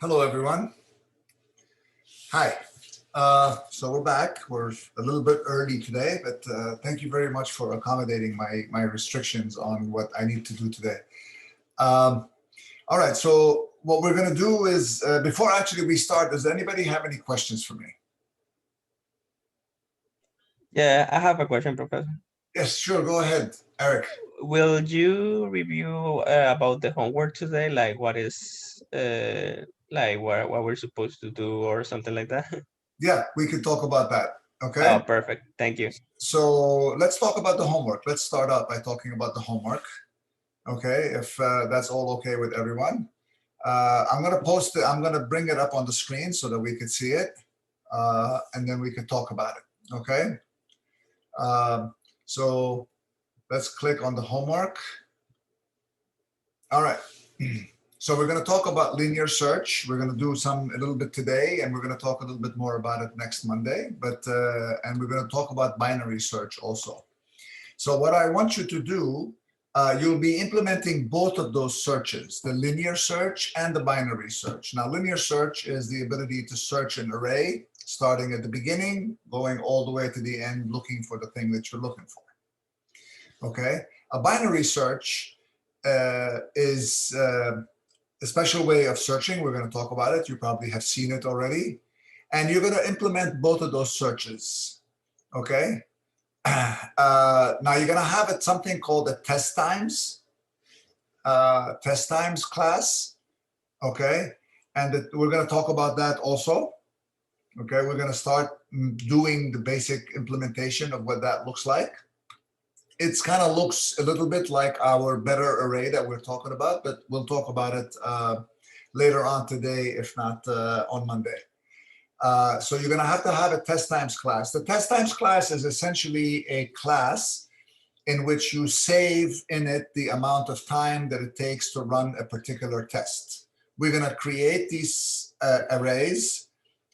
Hello, everyone. Hi. So we're back. We're a little bit early today, but thank you very much for accommodating my restrictions on what I need to do today. Um, all right. So what we're going to do is, before actually we start, does anybody have any questions for me? Yeah, I have a question, Professor. Yes, sure. Go ahead, Eric. Will you review about the homework today? Like what is like what we're supposed to do or something like that? Yeah, we could talk about that. Oh, Okay. perfect. Thank you. So let's talk about the homework. Let's start out by talking about the homework. Okay, if that's all okay with everyone. I'm going to post it. I'm going to bring it up on the screen so that we can see it, and then we can talk about it. Okay. So let's click on the homework. All right. So we're going to talk about linear search. We're going to do a little bit today, and we're going to talk a little bit more about it next Monday. And we're going to talk about binary search also. So what I want you to do, you'll be implementing both of those searches, the linear search and the binary search. Now, linear search is the ability to search an array, starting at the beginning, going all the way to the end, looking for the thing that you're looking for. Okay. A binary search is a special way of searching. We're going to talk about it. You probably have seen it already. And you're going to implement both of those searches. Okay. Now you're going to have something called a test times class. Okay. And we're going to talk about that also. Okay. We're going to start doing the basic implementation of what that looks like. It's kind of looks a little bit like our better array that we're talking about, but we'll talk about it later on today, if not on Monday. So you're going to have a test times class. The test times class is essentially a class in which you save in it the amount of time that it takes to run a particular test. We're going to create these arrays,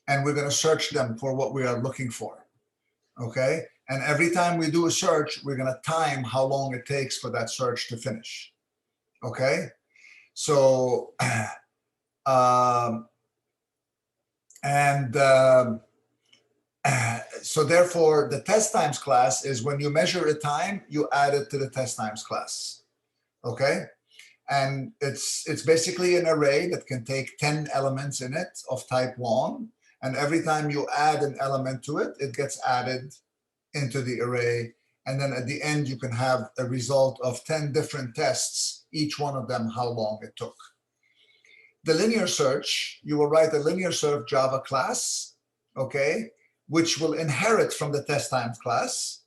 and we're going to search them for what we are looking for. Okay. And every time we do a search, we're going to time how long it takes for that search to finish. Okay. So, and so therefore, the test times class is when you measure a time, you add it to the test times class. Okay. And it's basically an array that can take 10 elements in it of type 1. And every time you add an element to it, it gets added into the array. And then at the end, you can have a result of 10 different tests, each one of them how long it took. The linear search, you will write a linear search Java class, okay, which will inherit from the test times class,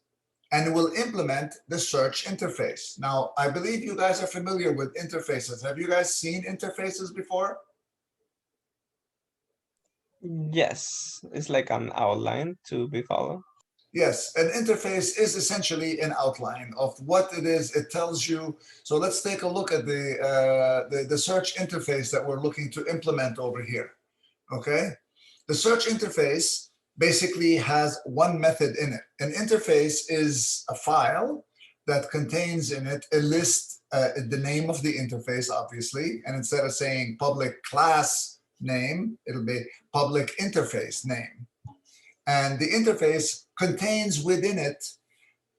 and it will implement the search interface. Now, I believe you guys are familiar with interfaces. Have you guys seen interfaces before? Yes, it's like an outline to be followed. Yes, an interface is essentially an outline of what it is. It tells you. So let's take a look at the search interface that we're looking to implement over here. Okay, the search interface basically has one method in it. An interface is a file that contains in it a list, the name of the interface, obviously, and instead of saying public class name, it'll be public interface name. And the interface contains within it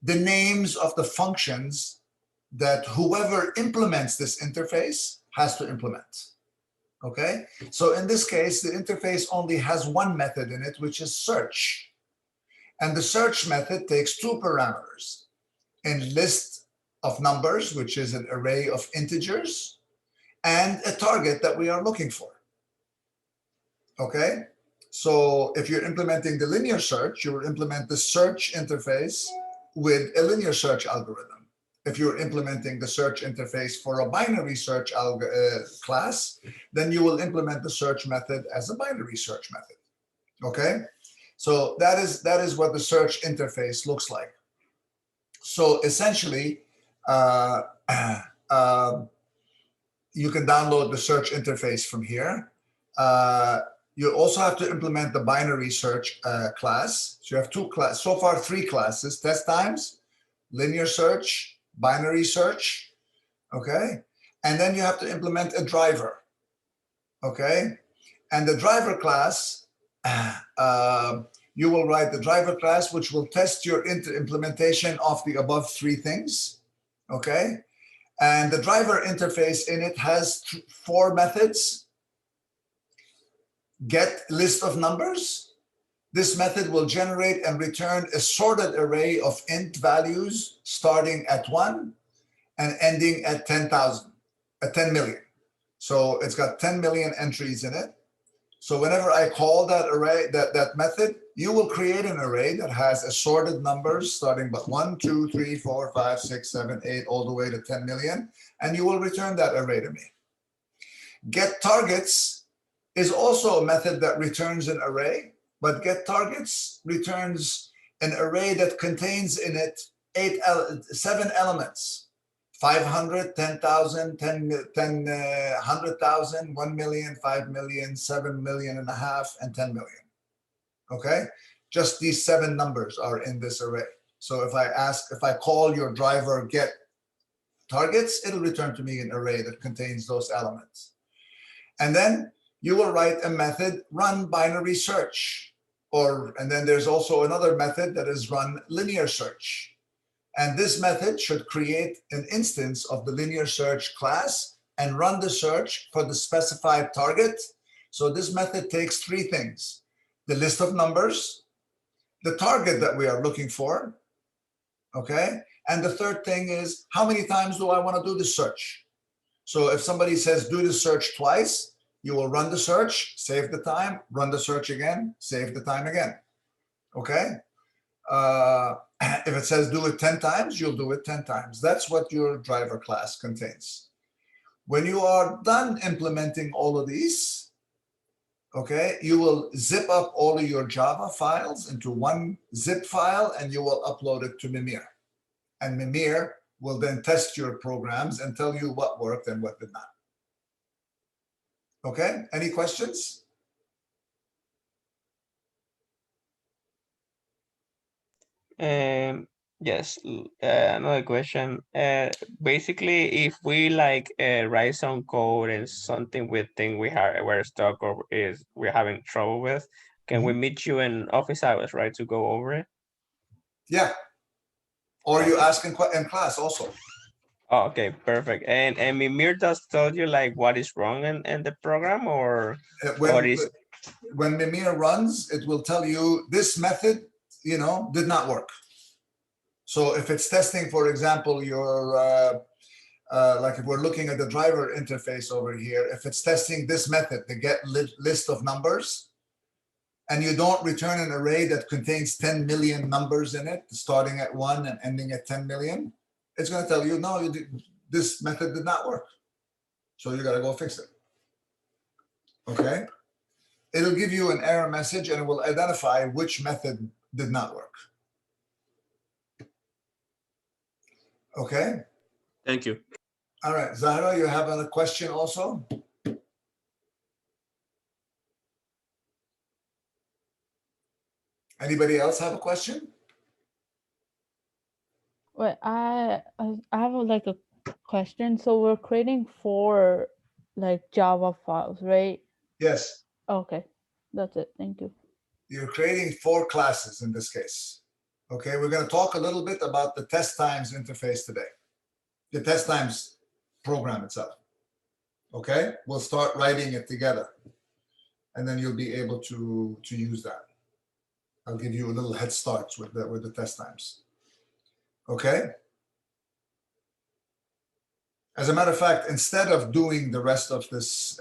the names of the functions that whoever implements this interface has to implement. Okay, so in this case, the interface only has one method in it, which is search. And the search method takes two parameters: a list of numbers, which is an array of integers, and a target that we are looking for. Okay, so if you're implementing the linear search, you will implement the search interface with a linear search algorithm. If you're implementing the search interface for a binary search class, then you will implement the search method as a binary search method. Okay, so that is what the search interface looks like. So essentially, uh, uh, you can download the search interface from here. You also have to implement the binary search class. So you have so far 3 classes: test times, linear search, binary search. Okay, and then you have to implement a driver. Okay, And the driver class, you will write the driver class, which will test your implementation of the above three things, okay? And the driver interface in it has four methods. Get list of numbers. This method will generate and return a sorted array of int values starting at 1 and ending at 10,000, at 10 million. So it's got 10 million entries in it. So whenever I call that array, that method, you will create an array that has assorted numbers starting but 1, 2, 3, 4, 5, 6, 7, 8, all the way to 10 million, and you will return that array to me. Get targets is also a method that returns an array, but get targets returns an array that contains in it 7 elements. 500, 10,000, 100,000, 1 million, 5 million, 7 million and a half, and 10 million. Okay, just these 7 numbers are in this array. So if I call your driver get targets, it'll return to me an array that contains those elements. And then you will write a method run binary search, and then there's also another method that is run linear search. And this method should create an instance of the linear search class and run the search for the specified target. So this method takes 3 things: the list of numbers, the target that we are looking for, okay? And the third thing is, how many times do I want to do the search? So if somebody says do the search twice, you will run the search, save the time, run the search again, save the time again, okay? If it says do it 10 times, you'll do it 10 times. That's what your driver class contains. When you are done implementing all of these, okay, you will zip up all of your Java files into one zip file and you will upload it to Mimir. And Mimir will then test your programs and tell you what worked and what did not. Okay, any questions? Yes, another question. Basically, if we like write some code and something we think we're stuck or is we're having trouble with, can we meet you in office hours, right, to go over it? Yeah. Or you Okay. ask in class also. Oh, okay, perfect. And Mimir does tell you like what is wrong in the program or is When Mimir runs, it will tell you this method, did not work. So if it's testing, for example, your like if we're looking at the driver interface over here, if it's testing this method, the get list of numbers, and you don't return an array that contains 10 million numbers in it, starting at 1 and ending at 10 million, it's going to tell you, no, this method did not work. So you got to go fix it. Okay. It'll give you an error message and it will identify which method did not work. Okay. Thank you. All right, Zahra, you have a question also? Anybody else have a question? Wait, I have like a question. So we're creating 4 like Java files, right? Yes. Okay, that's it. Thank you. You're creating 4 classes in this case. Okay, we're going to talk a little bit about the test times interface today. The test times program itself. Okay, we'll start writing it together and then you'll be able to use that. I'll give you a little head start with the test times. Okay. As a matter of fact, instead of doing the rest of this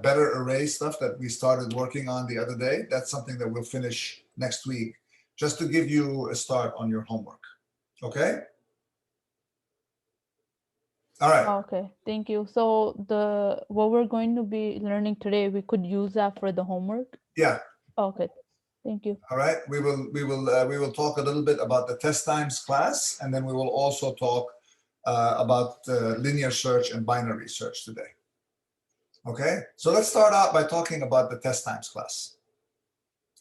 better array stuff that we started working on the other day, that's something that we'll finish next week, just to give you a start on your homework. Okay? All right. Okay, thank you. So what we're going to be learning today, we could use that for the homework? Yeah. Okay, thank you. All right. We will talk a little bit about the test times class, and then we will also talk about linear search and binary search today. Okay, so let's start out by talking about the test times class.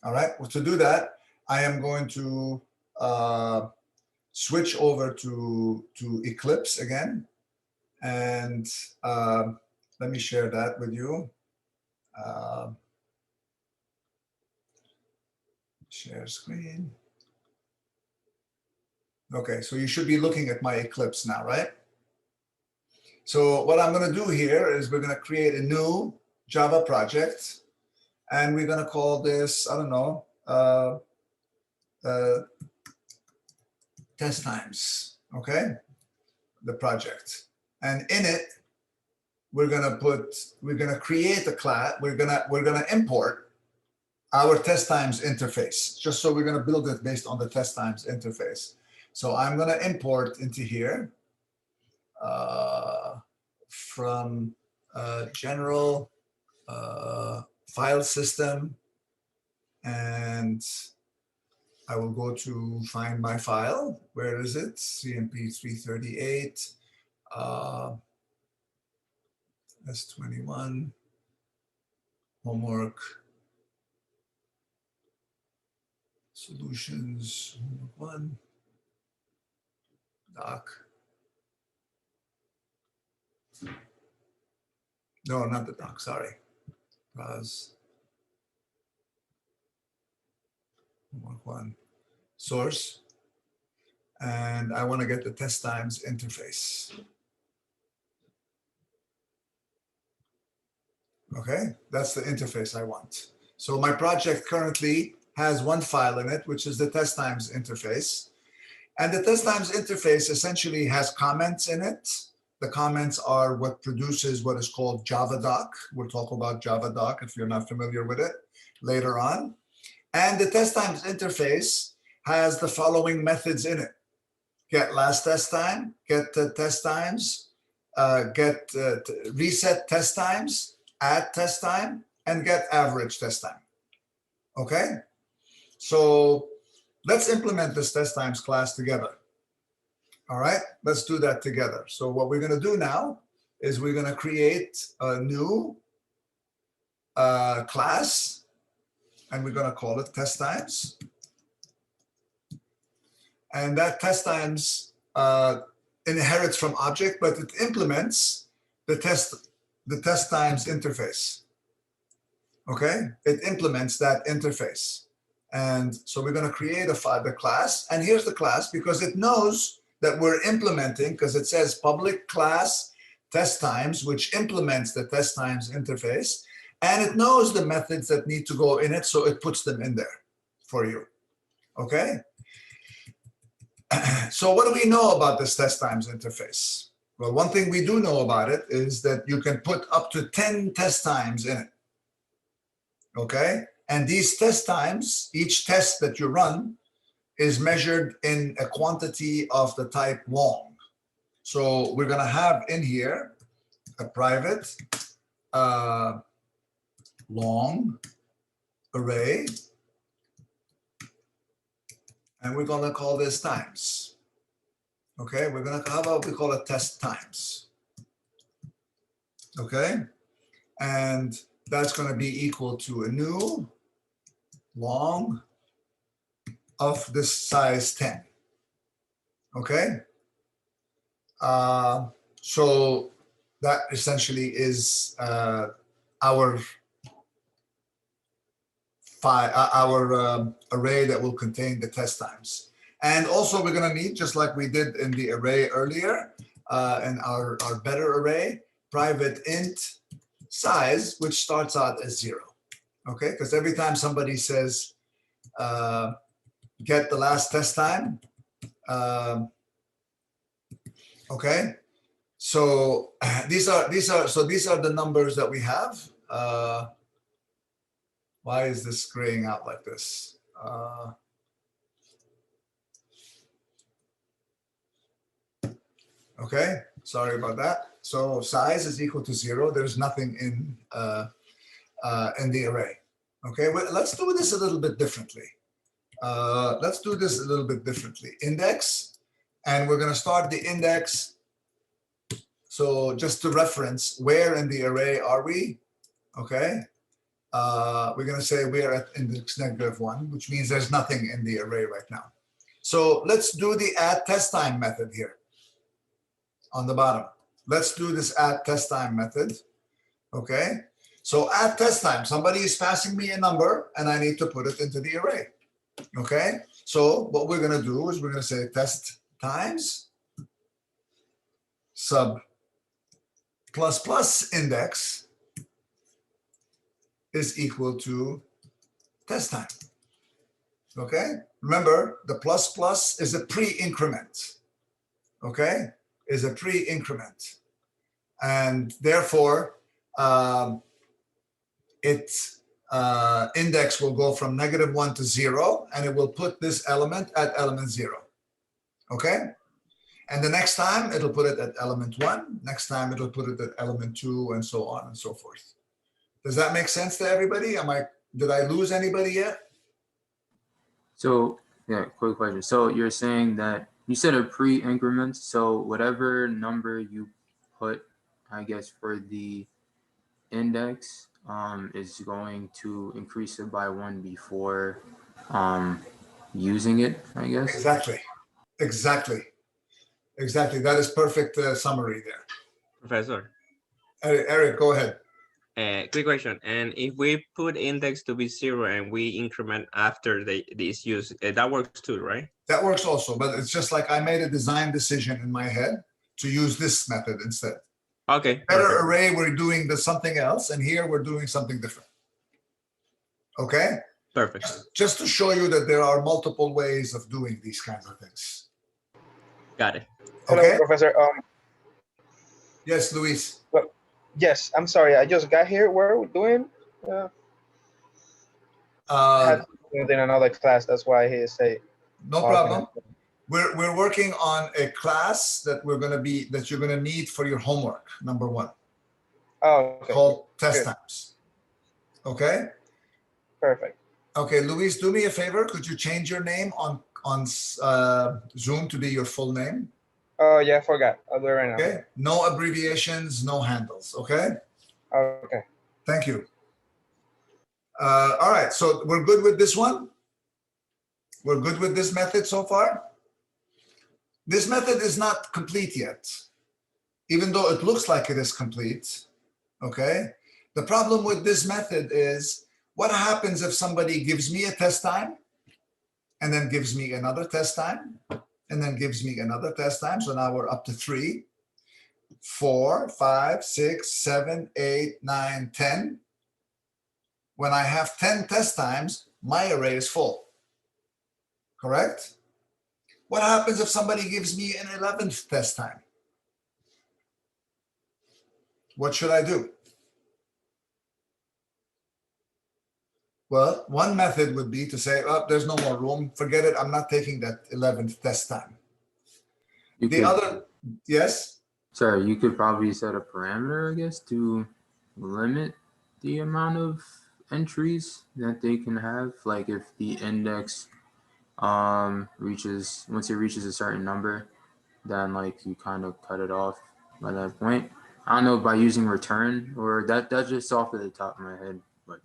All right, well, to do that, I am going to switch over to Eclipse again, and let me share that with you. Share screen. Okay, so you should be looking at my Eclipse now, right? So what I'm going to do here is we're going to create a new Java project, and we're going to call this, I don't know, test times, okay? The project. And in it, we're going to create a class, we're going to import our test times interface, just so we're going to build it based on the test times interface. So I'm going to import into here from general file system, and I will go to find my file. Where is it? cmp338 s21 homework solutions, homework 1 doc. No, not the doc, sorry. Browse homework 1 source, and I want to get the test times interface. Okay, that's the interface I want. So my project currently has one file in it, which is the test times interface. And the test times interface essentially has comments in it. The comments are what produces what is called JavaDoc. We'll talk about JavaDoc if you're not familiar with it later on. And the test times interface has the following methods in it: get last test time, get test times, reset test times, add test time, and get average test time. Okay, so let's implement this test times class together. All right, let's do that together. So what we're going to do now is we're going to create a new class, and we're going to call it test times. And that test times inherits from object, but it implements the test times interface. Okay, it implements that interface. And so we're going to create the class, and here's the class because it knows that we're implementing, because it says public class test times, which implements the test times interface, and it knows the methods that need to go in it, so it puts them in there for you. Okay. So what do we know about this test times interface? Well, one thing we do know about it is that you can put up to 10 test times in it. Okay, and these test times, each test that you run is measured in a quantity of the type long. So we're going to have in here a private long array, and we're going to call this times. Okay, we're going to, how about we call it test times? Okay, and that's going to be equal to a new long of this size 10. Okay, so that essentially is our array that will contain the test times. And also we're going to need, just like we did in the array earlier, in our better array, private int size, which starts out as 0. Okay, because every time somebody says get the last test time, okay, so these are the numbers that we have. Why is this graying out like this? Okay, sorry about that. So size is equal to 0. There's nothing in the array. Okay, well, let's do this a little bit differently. Index, and we're going to start the index. So just to reference, where in the array are we? Okay, we're going to say we are at index -1, which means there's nothing in the array right now. So let's do the add test time method here on the bottom. Let's do this add test time method. Okay, So at test time, somebody is passing me a number and I need to put it into the array. Okay, so what we're going to do is we're going to say test times sub plus plus index is equal to test time. Okay, remember the plus plus is a pre-increment. Okay, is a pre-increment, and therefore its index will go from -1 to 0, and it will put this element at element 0. Okay, and the next time it'll put it at element 1, next time it'll put it at element 2, and so on and so forth. Does that make sense to everybody? Did I lose anybody yet? So yeah, quick question. So you're saying that you said a pre-increment, so whatever number you put, I guess, for the index is going to increase it by 1 before using it, I guess. Exactly. That is perfect summary there. Professor, Eric, go ahead. quick question. And if we put index to be 0 and we increment after this use, that works too, right? That works also, but it's just like I made a design decision in my head to use this method instead. Okay. Better perfect. array, we're doing something else, and here we're doing something different. Okay? Perfect. Just to show you that there are multiple ways of doing these kinds of things. Got it. Okay? Hello, Professor. Yes, Luis. Yes, I'm sorry. I just got here. What are we doing? I had in another class. That's why I say. No problem. We're working on a class that you're gonna need for your homework, number 1. Oh, okay. Called test Good. times. Okay? Perfect. Okay, Luis, do me a favor. Could you change your name on Zoom to be your full name? Oh, yeah, I forgot. I'll do it right now. Okay? No abbreviations, no handles. Okay? Okay. Thank you. All right, so we're good with this one? We're good with this method so far? This method is not complete yet, even though it looks like it is complete. Okay? The problem with this method is what happens if somebody gives me a test time and then gives me another test time and then gives me another test time. So now we're up to 3, 4, 5, 6, 7, 8, 9, 10. When I have 10 test times, my array is full. Correct? What happens if somebody gives me an 11th test time? What should I do? Well, one method would be to say, oh, there's no more room. Forget it. I'm not taking that 11th test time. Yes? Sorry, you could probably set a parameter, I guess, to limit the amount of entries that they can have. Like if the index once it reaches a certain number, then like you kind of cut it off by that point. I don't know, by using return, or that's just off at the top of my head, but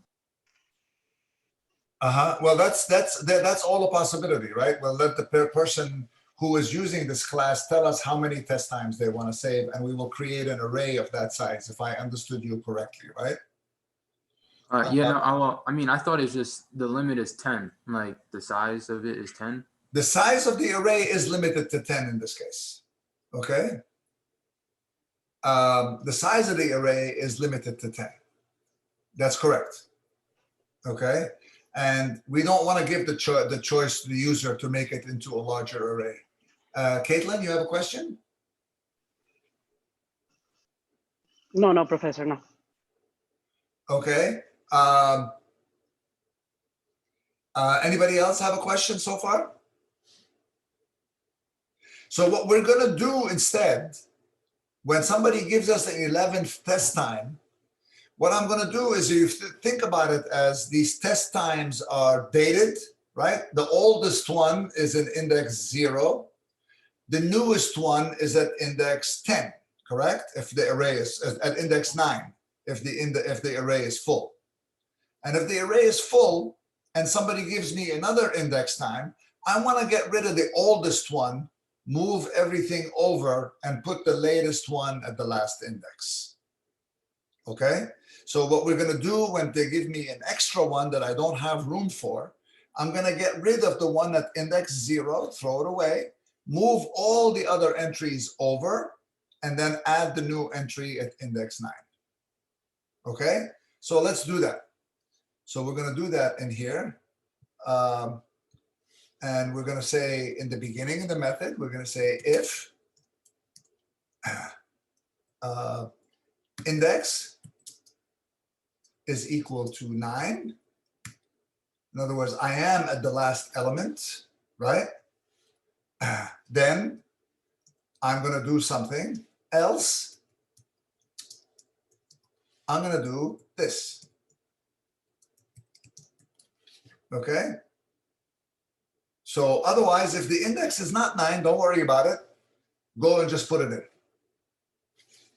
Well, that's all a possibility, right? Well, let the person who is using this class tell us how many test times they want to save, and we will create an array of that size, if I understood you correctly, right? yeah, no, I mean, I thought it's just the limit is 10, like the size of it is 10. The size of the array is limited to 10 in this case, okay? The size of the array is limited to 10. That's correct, okay? And we don't want to give the choice to the user to make it into a larger array. Caitlin, you have a question? No, Professor, no. Okay. Anybody else have a question so far? So what we're going to do instead, when somebody gives us an 11th test time, what I'm going to do is you think about it as these test times are dated, right? The oldest one is in index 0. The newest one is at index 10, correct? If the array is at index 9, if the array is full. And if the array is full and somebody gives me another index time, I want to get rid of the oldest one, move everything over, and put the latest one at the last index. Okay, so what we're going to do when they give me an extra one that I don't have room for, I'm going to get rid of the one at index 0, throw it away, move all the other entries over, and then add the new entry at index 9. Okay, so let's do that. So we're going to do that in here. And we're going to say in the beginning of the method, we're going to say if index is equal to 9. In other words, I am at the last element, right? Then I'm going to do something else. I'm going to do this. Okay? So otherwise, if the index is not 9, don't worry about it. Go and just put it in.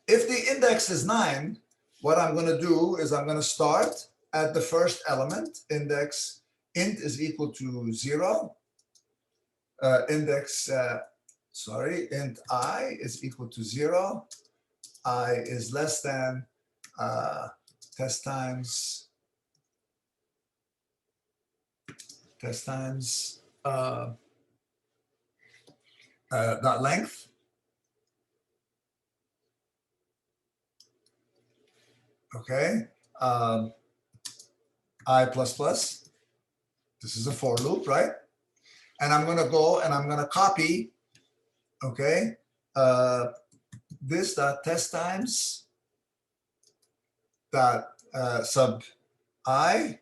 If the index is 9, what I'm going to do is I'm going to start at the first element. Index int is equal to 0. Int I is equal to 0. I is less than test times dot length. Okay, I plus plus. This is a for loop, right? And I'm going to go and I'm going to copy, okay, this dot test times dot sub I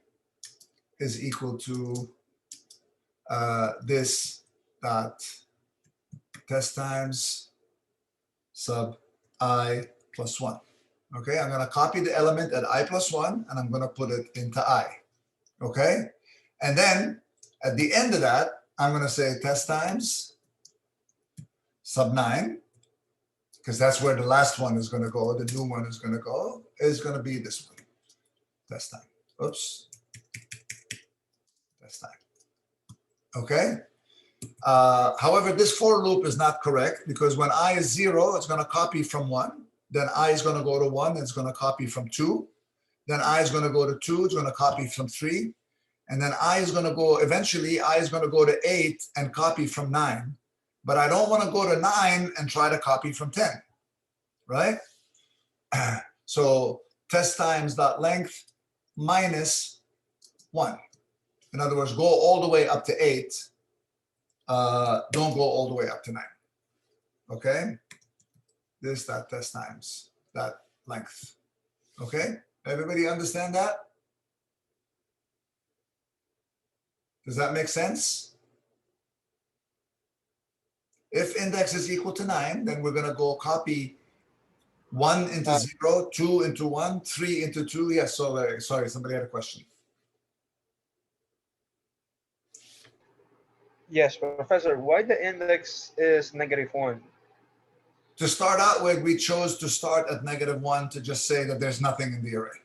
is equal to this dot test times sub I plus 1. Okay, I'm going to copy the element at I plus 1 and I'm going to put it into I. Okay, and then at the end of that, I'm going to say test times sub 9, because that's where the last one is going to go. The new one is going to go, is going to be this one. Test time. Oops. Test time. Okay. However, this for loop is not correct because when I is 0, it's going to copy from 1. Then I is going to go to 1. It's going to copy from 2. Then I is going to go to 2. It's going to copy from 3. And then I is going to go, eventually, I is going to go to 8 and copy from 9. But I don't want to go to 9 and try to copy from 10, right? So test times dot length minus 1. In other words, go all the way up to 8. Don't go all the way up to 9. Okay? This dot test times that length. Okay? Everybody understand that? Does that make sense? If index is equal to 9, then we're going to go copy 1 into 0, 2 into 1, 3 into 2. Yes, so sorry, somebody had a question. Yes, Professor, why the index is -1? To start out with, we chose to start at -1 to just say that there's nothing in the array.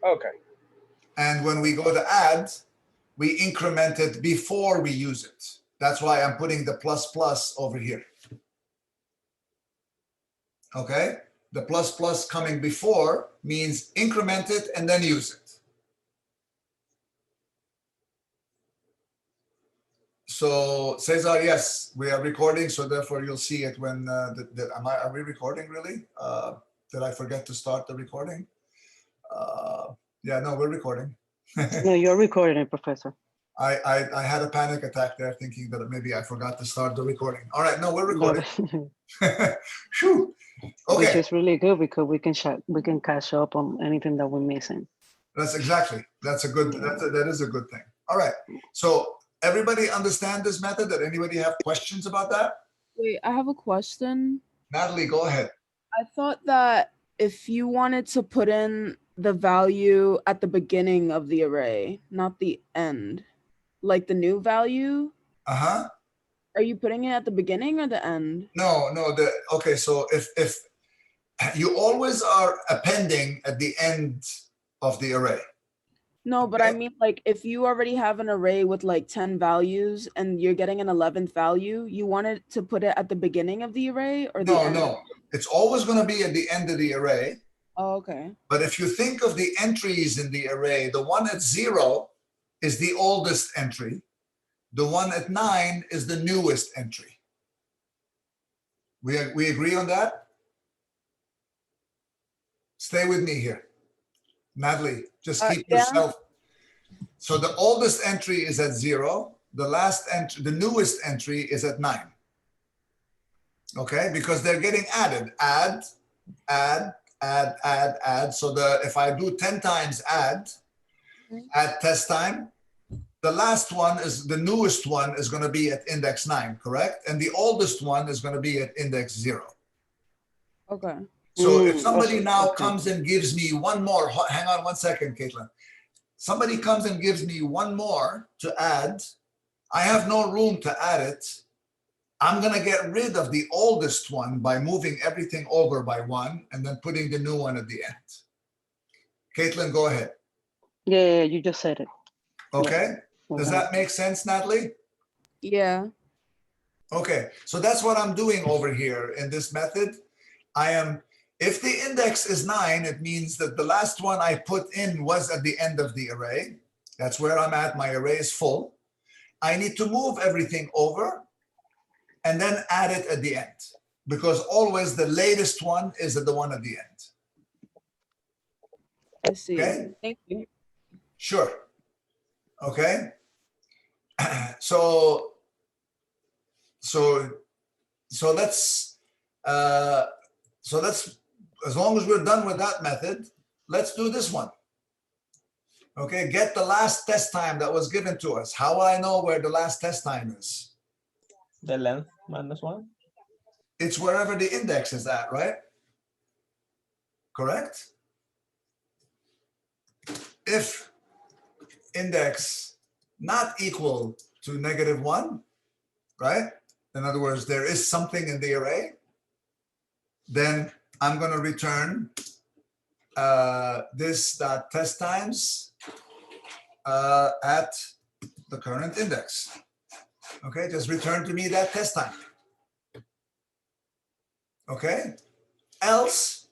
Okay. And when we go to add, we increment it before we use it. That's why I'm putting the plus plus over here. Okay? The plus plus coming before means increment it and then use it. So Cesar, yes, we are recording, so therefore you'll see it when are we recording really? Did I forget to start the recording? Yeah, no, we're recording. No, you're recording it, Professor. I had a panic attack there thinking that maybe I forgot to start the recording. All right, no, we're recording. Phew. Which Okay, is really good because we can catch up on anything that we're missing. that's exactly. That is a good thing. All right, so everybody understand this method? Did anybody have questions about that? Wait, I have a question. Natalie, go ahead. I thought that if you wanted to put in the value at the beginning of the array, not the end, like the new value, Uh-huh. are you putting it at the beginning or the end? No, okay, so if you always are appending at the end of the array. No, but I mean, like, if you already have an array with like 10 values and you're getting an 11th value, you wanted to put it at the beginning of the array or the end? No, it's always going to be at the end of the array. Oh, okay. But if you think of the entries in the array, the one at 0 is the oldest entry. The one at 9 is the newest entry. We agree on that? Stay with me here. Natalie, just keep Yeah. yourself. So the oldest entry is at 0. The last entry, the newest entry is at 9. Okay, because they're getting added. Add. So if I do 10 times add test time, the last one is the newest one is going to be at index 9, correct? And the oldest one is going to be at index 0. Okay. So if somebody Also, now okay. comes and gives me one more, hang on one second, Caitlin. Somebody comes and gives me one more to add. I have no room to add it. I'm going to get rid of the oldest one by moving everything over by 1 and then putting the new one at the end. Caitlin, go ahead. Yeah, you just said it. Okay. Yeah. Does that make sense, Natalie? Yeah. Okay. So that's what I'm doing over here in this method. If the index is 9, it means that the last one I put in was at the end of the array. That's where I'm at. My array is full. I need to move everything over and then add it at the end, because always the latest one is at the one at the end. I see. Okay. Thank you. Sure. Okay. So let's as long as we're done with that method, let's do this one. Okay, get the last test time that was given to us. How will I know where the last test time is? The length -1. It's wherever the index is at, right? Correct? If index not equal to -1, right? In other words, there is something in the array, then I'm going to return this dot test times at the current index. Okay, just return to me that test time. Okay, else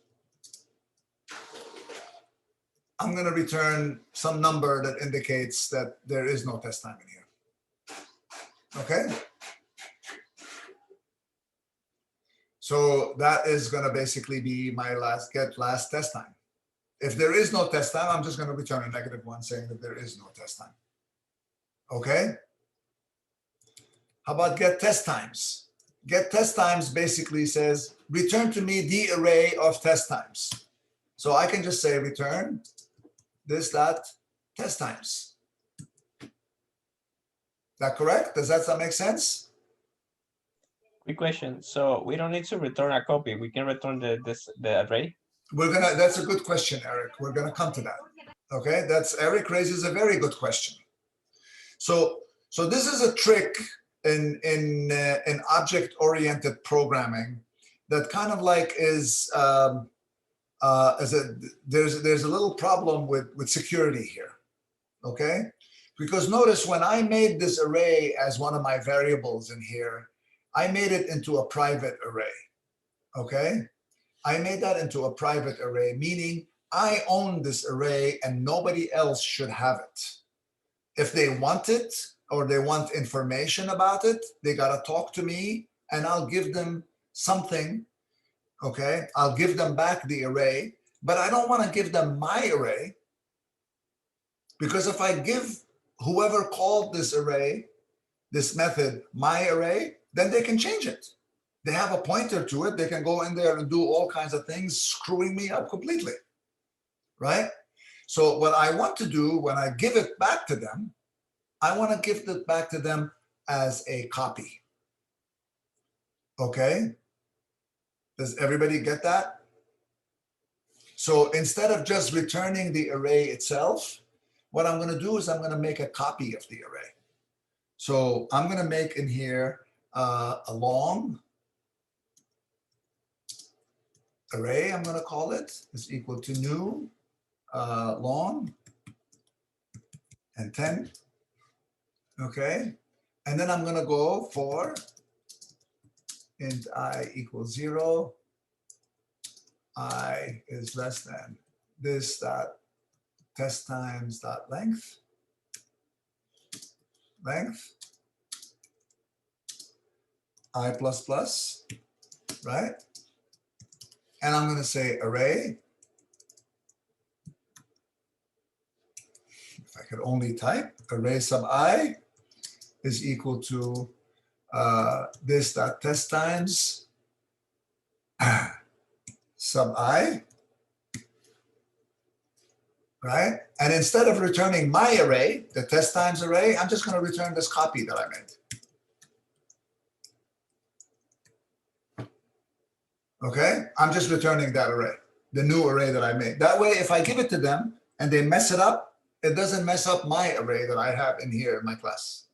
I'm going to return some number that indicates that there is no test time in here. Okay, so that is going to basically be my last test time. If there is no test time, I'm just going to return a -1 saying that there is no test time. Okay. How about get test times? Get test times basically says return to me the array of test times. So I can just say return this dot test times. Is that correct? Does that make sense? Quick question. So we don't need to return a copy. We can return the array. That's a good question, Eric. We're gonna come to that. Okay, Eric raises a very good question. So this is a trick in object-oriented programming that kind of like is there's a little problem with security here. Okay, because notice when I made this array as one of my variables in here, I made it into a private array. Okay, I made that into a private array, meaning I own this array and nobody else should have it. If they want it or they want information about it, they got to talk to me and I'll give them something. Okay, I'll give them back the array, but I don't want to give them my array, because if I give whoever called this array, this method, my array, then they can change it. They have a pointer to it. They can go in there and do all kinds of things, screwing me up completely, right? So what I want to do when I give it back to them, I want to give it back to them as a copy. Okay? Does everybody get that? So instead of just returning the array itself, what I'm going to do is I'm going to make a copy of the array. So I'm going to make in here a long array, I'm going to call it, is equal to new long and 10. Okay. And then I'm going to go for int I equals 0 I is less than this dot test times dot length, I plus plus, right? And I'm going to say array. If I could only type, array sub I is equal to this dot test times sub I, right? And instead of returning my array, the test times array, I'm just going to return this copy that I made. Okay, I'm just returning that array, the new array that I made. That way, if I give it to them and they mess it up, it doesn't mess up my array that I have in here in my class.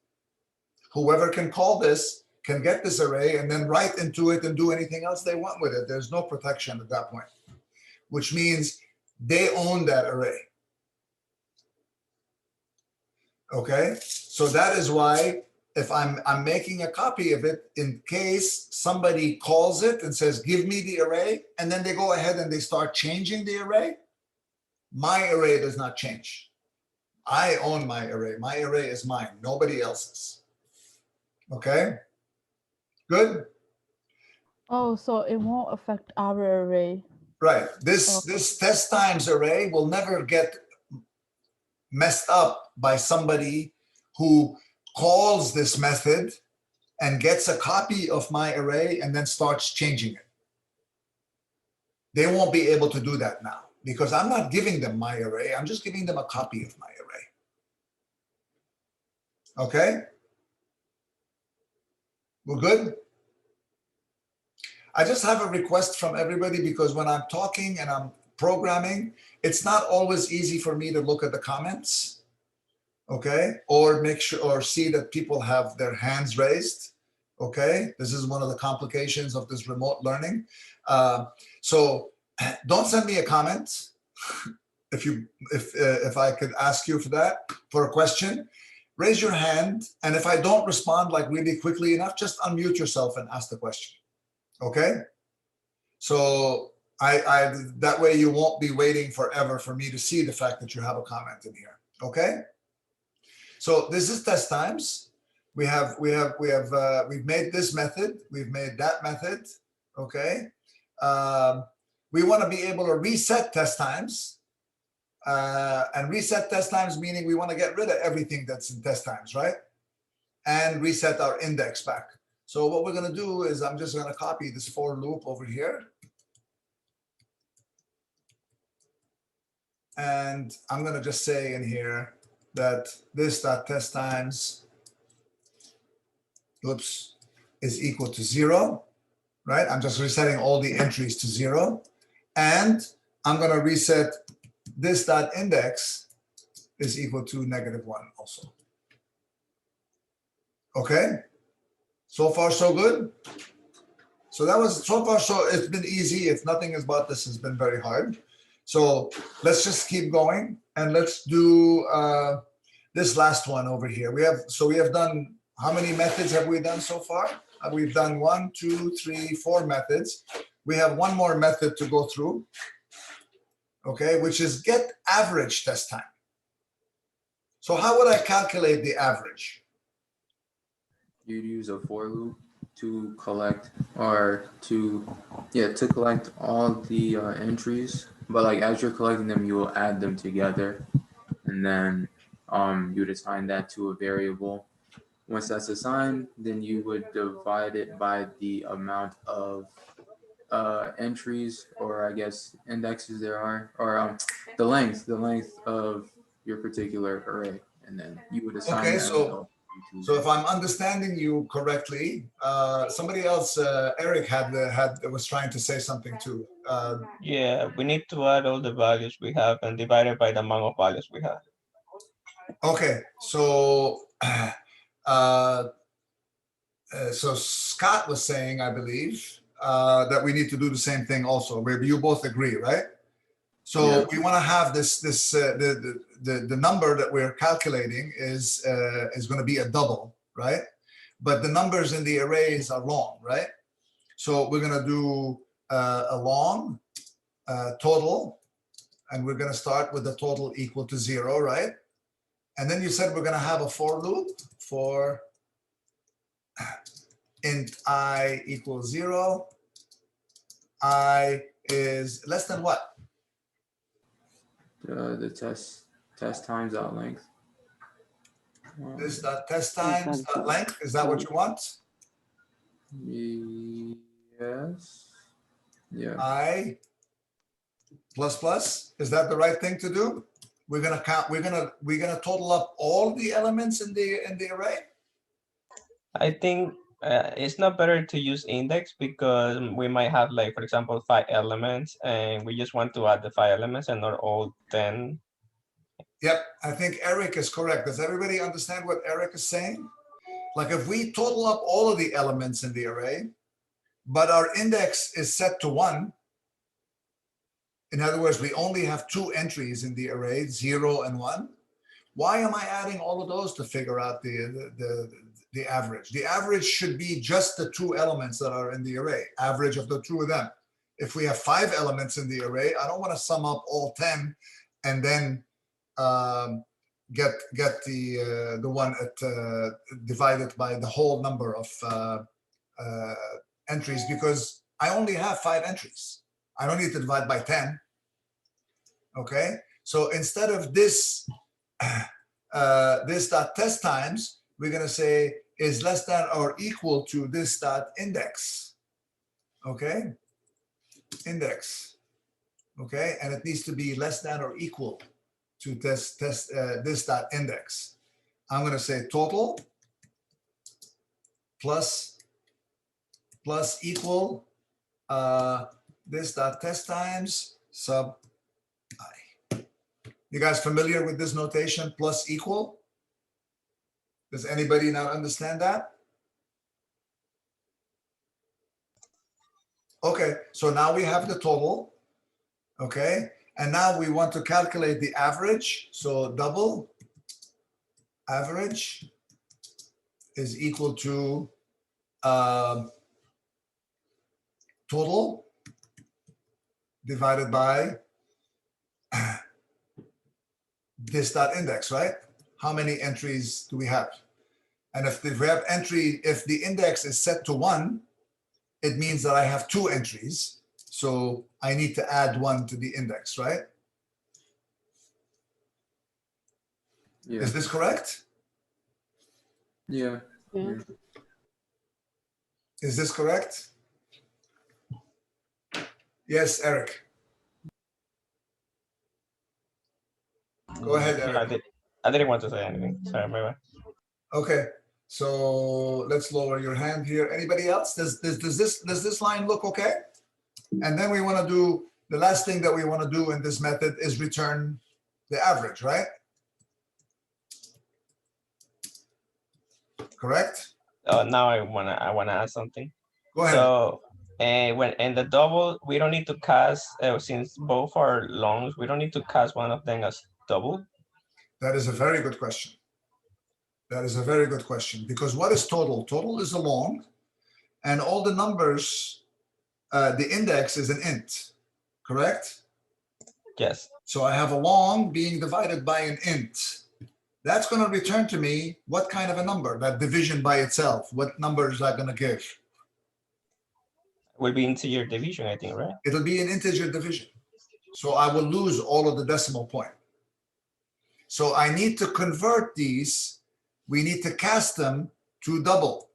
Whoever can call this can get this array and then write into it and do anything else they want with it. There's no protection at that point, which means they own that array. Okay, so that is why if I'm making a copy of it in case somebody calls it and says, give me the array, and then they go ahead and they start changing the array, my array does not change. I own my array. My array is mine, nobody else's. Okay, good. Oh, so it won't affect our array. Right, this test times array will never get messed up by somebody who calls this method and gets a copy of my array and then starts changing it. They won't be able to do that now because I'm not giving them my array. I'm just giving them a copy of my array. Okay? We're good? I just have a request from everybody because when I'm talking and I'm programming, it's not always easy for me to look at the comments, okay? Or make sure or see that people have their hands raised, okay? This is one of the complications of this remote learning. So don't send me a comment if I could ask you for that, for a question. Raise your hand, and if I don't respond like really quickly enough, just unmute yourself and ask the question, okay? So that way you won't be waiting forever for me to see the fact that you have a comment in here, okay? So this is test times. We've made this method, we've made that method, okay? We want to be able to reset test times. And reset test times meaning we want to get rid of everything that's in test times, right? And reset our index back. So what we're going to do is I'm just going to copy this for loop over here. And I'm going to just say in here that this dot test times, oops, is equal to 0, right? I'm just resetting all the entries to 0. And I'm going to reset this dot index is equal to -1 also. Okay, so far so good. So that was so far so it's been easy. If nothing is about this has been very hard. So let's just keep going and let's do this last one over here. We have done, how many methods have we done so far? We've done 1, 2, 3, 4 methods. We have one more method to go through. Okay, which is get average test time. So how would I calculate the average? You'd use a for loop to collect to collect all the entries, but like as you're collecting them, you will add them together, and then you would assign that to a variable. Once that's assigned, then you would divide it by the amount of entries, or I guess indexes there are, or the length of your particular array, and then you would assign Okay, that result to. So if I'm understanding you correctly, somebody else, Eric was trying to say something too. Yeah, we need to add all the values we have and divide it by the amount of values we have. Okay, so so Scott was saying, I believe, that we need to do the same thing also. You both agree, right? So Yeah. we want to have the number that we're calculating is going to be a double, right? But the numbers in the arrays are long, right? So we're going to do a long, total, and we're going to start with the total equal to 0, right? And then you said we're going to have a for loop for int I equals 0. I is less than what? The test times out length. This dot test times dot length. Is that what you want? Yes. Yeah. I plus plus. Is that the right thing to do? We're gonna count. We're gonna total up all the elements in the array. I think it's not better to use index because we might have, like, for example, 5 elements and we just want to add the 5 elements and not all 10. Yep, I think Eric is correct. Does everybody understand what Eric is saying? Like if we total up all of the elements in the array, but our index is set to 1, in other words, we only have 2 entries in the array, 0 and 1. Why am I adding all of those? To figure out the average. The average should be just the 2 elements that are in the array, average of the 2 of them. If we have 5 elements in the array, I don't want to sum up all 10 and then get the one divided by the whole number of entries, because I only have 5 entries. I don't need to divide by 10. Okay, so instead of this this dot test times, we're going to say is less than or equal to this dot index. Okay, index. Okay, and it needs to be less than or equal to this dot index. I'm going to say total plus equal this dot test times sub I. You guys familiar with this notation, plus equal? Does anybody not understand that? Okay, so now we have the total. Okay, and now we want to calculate the average. So double average is equal to total divided by this dot index, right? How many entries do we have? And if we have if the index is set to 1, it means that I have 2 entries. So I need to add 1 to the index, right? Yeah. Is this correct? Yeah. Yeah. Is this correct? Yes, Eric. Go ahead, Eric. I didn't want to say anything. Sorry, my bad. Okay, so let's lower your hand here. Anybody else? Does this line look okay? And then we want to do the last thing that we want to do in this method is return the average, right? Correct? Now I wanna add something. Go ahead. So when in the double, we don't need to cast since both are longs, we don't need to cast one of them as double. That is a very good question. That is a very good question, because what is total? Total is a long, and all the numbers, the index is an int, correct? Yes. So I have a long being divided by an int. That's going to return to me what kind of a number? That division by itself. What number is that going to give? Will be integer division, I think, right? It'll be an integer division. So I will lose all of the decimal point. So I need to convert these. We need to cast them to double.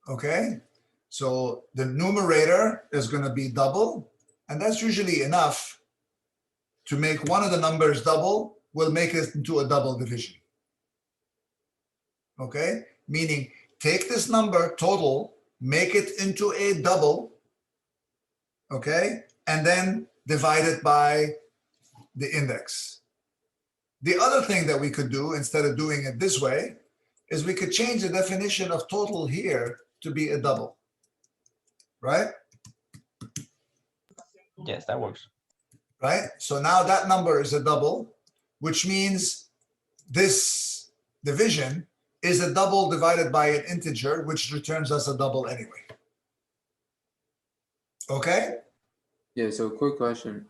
Okay, so the numerator is going to be double, and that's usually enough to make one of the numbers double. We'll make it into a double division. Okay, meaning take this number total, make it into a double, okay, and then divide it by the index. The other thing that we could do, instead of doing it this way, is we could change the definition of total here to be a double, right? Yes, that works. Right? So now that number is a double, which means this division is a double divided by an integer, which returns us a double anyway. Okay? Yeah, so quick question.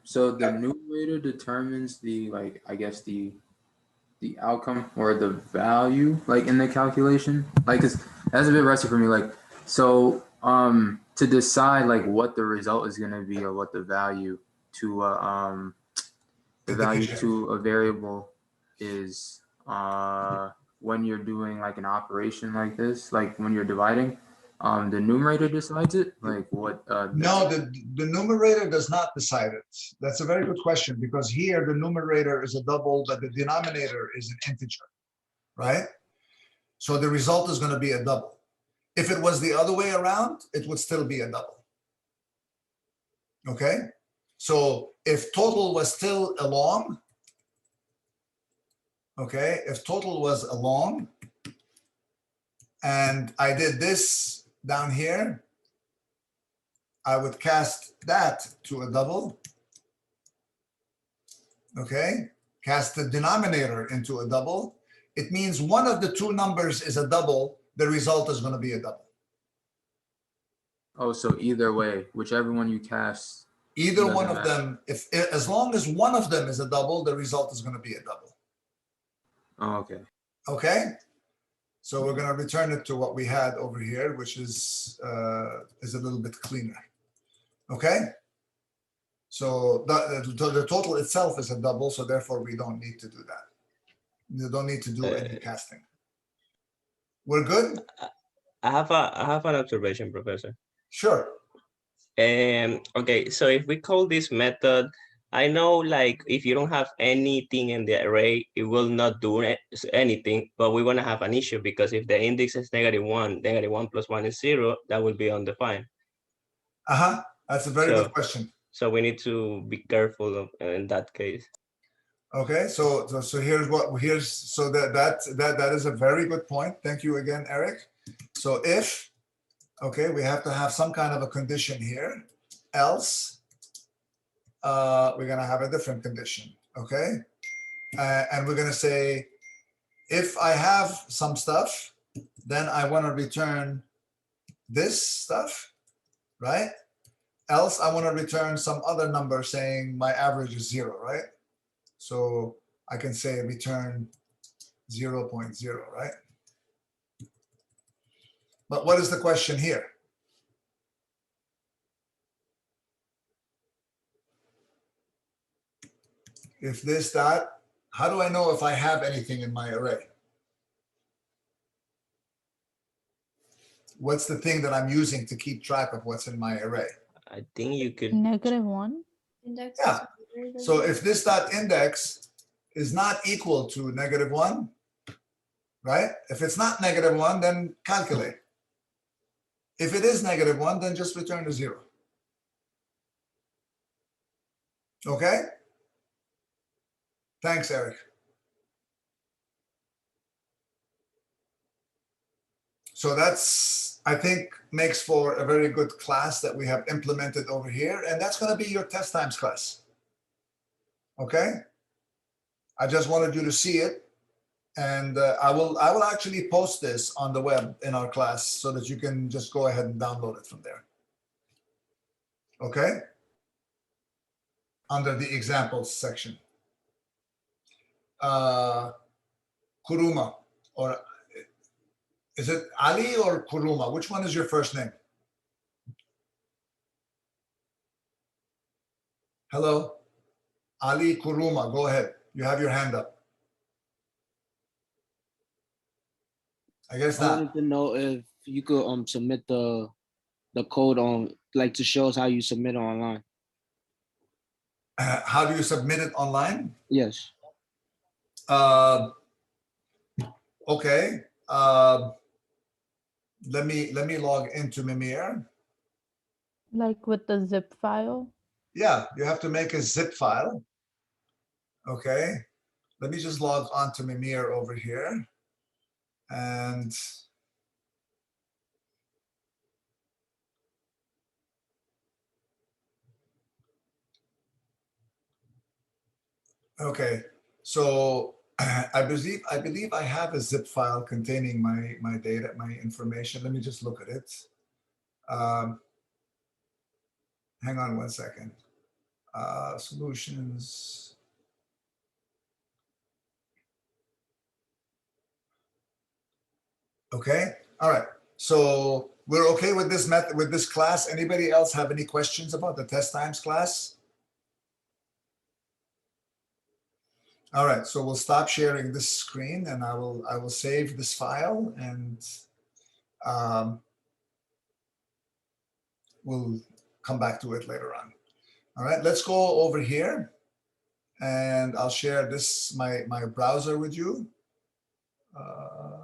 So the numerator determines the, like, I guess the outcome or the value, like, in the calculation. Like, that's a bit rusty for me. Like, so to decide like what the result is gonna be, or what the value to the value to a variable is, when you're doing like an operation like this, like when you're dividing, the numerator decides it, like what No, the numerator does not decide it. That's a very good question, because here the numerator is a double, but the denominator is an integer, right? So the result is going to be a double. If it was the other way around, it would still be a double. Okay? So if total was still a long, okay, if total was a long, and I did this down here, I would cast that to a double. Okay, cast the denominator into a double. It means one of the two numbers is a double, the result is going to be a double. Oh, so either way, whichever one you cast. Either one Doesn't of matter. them, as long as one of them is a double, the result is going to be a double. Oh, okay. Okay, so we're going to return it to what we had over here, which is a little bit cleaner. Okay, so the total itself is a double, so therefore we don't need to do that. You don't need to do any casting. We're good? I have an observation, Professor. Sure. Okay, so if we call this method, I know like if you don't have anything in the array, it will not do anything, but we're gonna have an issue, because if the index is -1, -1 plus 1 is 0, that will be undefined. That's a very good question. So we need to be careful of, in that case. Okay, so that is a very good point. Thank you again, Eric. So if, okay, we have to have some kind of a condition here, else we're gonna have a different condition, okay? And we're gonna say, if I have some stuff, then I wanna return this stuff, right? Else I wanna return some other number saying my average is 0, right? So I can say return 0.0, right? But what is the question here? If this dot, how do I know if I have anything in my array? What's the thing that I'm using to keep track of what's in my array? I think you could. -1. Index. Yeah. So if this dot index is not equal to -1, right? If it's not -1, then calculate. If it is -1, then just return to 0. Okay? Thanks, Eric. So that's, I think, makes for a very good class that we have implemented over here. And that's going to be your test times class. Okay? I just wanted you to see it. And I will actually post this on the web in our class so that you can just go ahead and download it from there. Okay? Under the examples section. Kuruma, or is it Ali or Kuruma? Which one is your first name? Hello? Ali Kuruma, go ahead. You have your hand up. I guess I not. wanted to know if you could submit the code on, like, to show us how you submit online. How do you submit it online? Yes. Okay. Let me log into Mimir. Like with the zip file? Yeah, you have to make a zip file. Okay. Let me just log on to Mimir over here. And okay, so I believe I have a zip file containing my data, my information. Let me just look at it. hang on one second. Solutions. Okay, all right. So we're okay with this method, with this class. Anybody else have any questions about the test times class? All right, so we'll stop sharing this screen and I will save this file and we'll come back to it later on. All right, let's go over here and I'll share this, my browser with you. I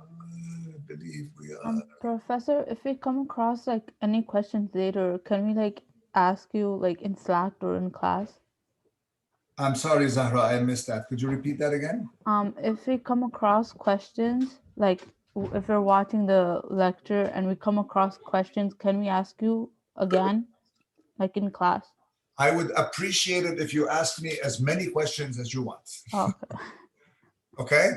believe we are. Professor, if we come across like any questions later, can we like ask you like in Slack or in class? I'm sorry, Zahra, I missed that. Could you repeat that again? If we come across questions, like if we're watching the lecture and we come across questions, can we ask you again, like in class? I would appreciate it if you asked me as many questions as you want. Oh, okay.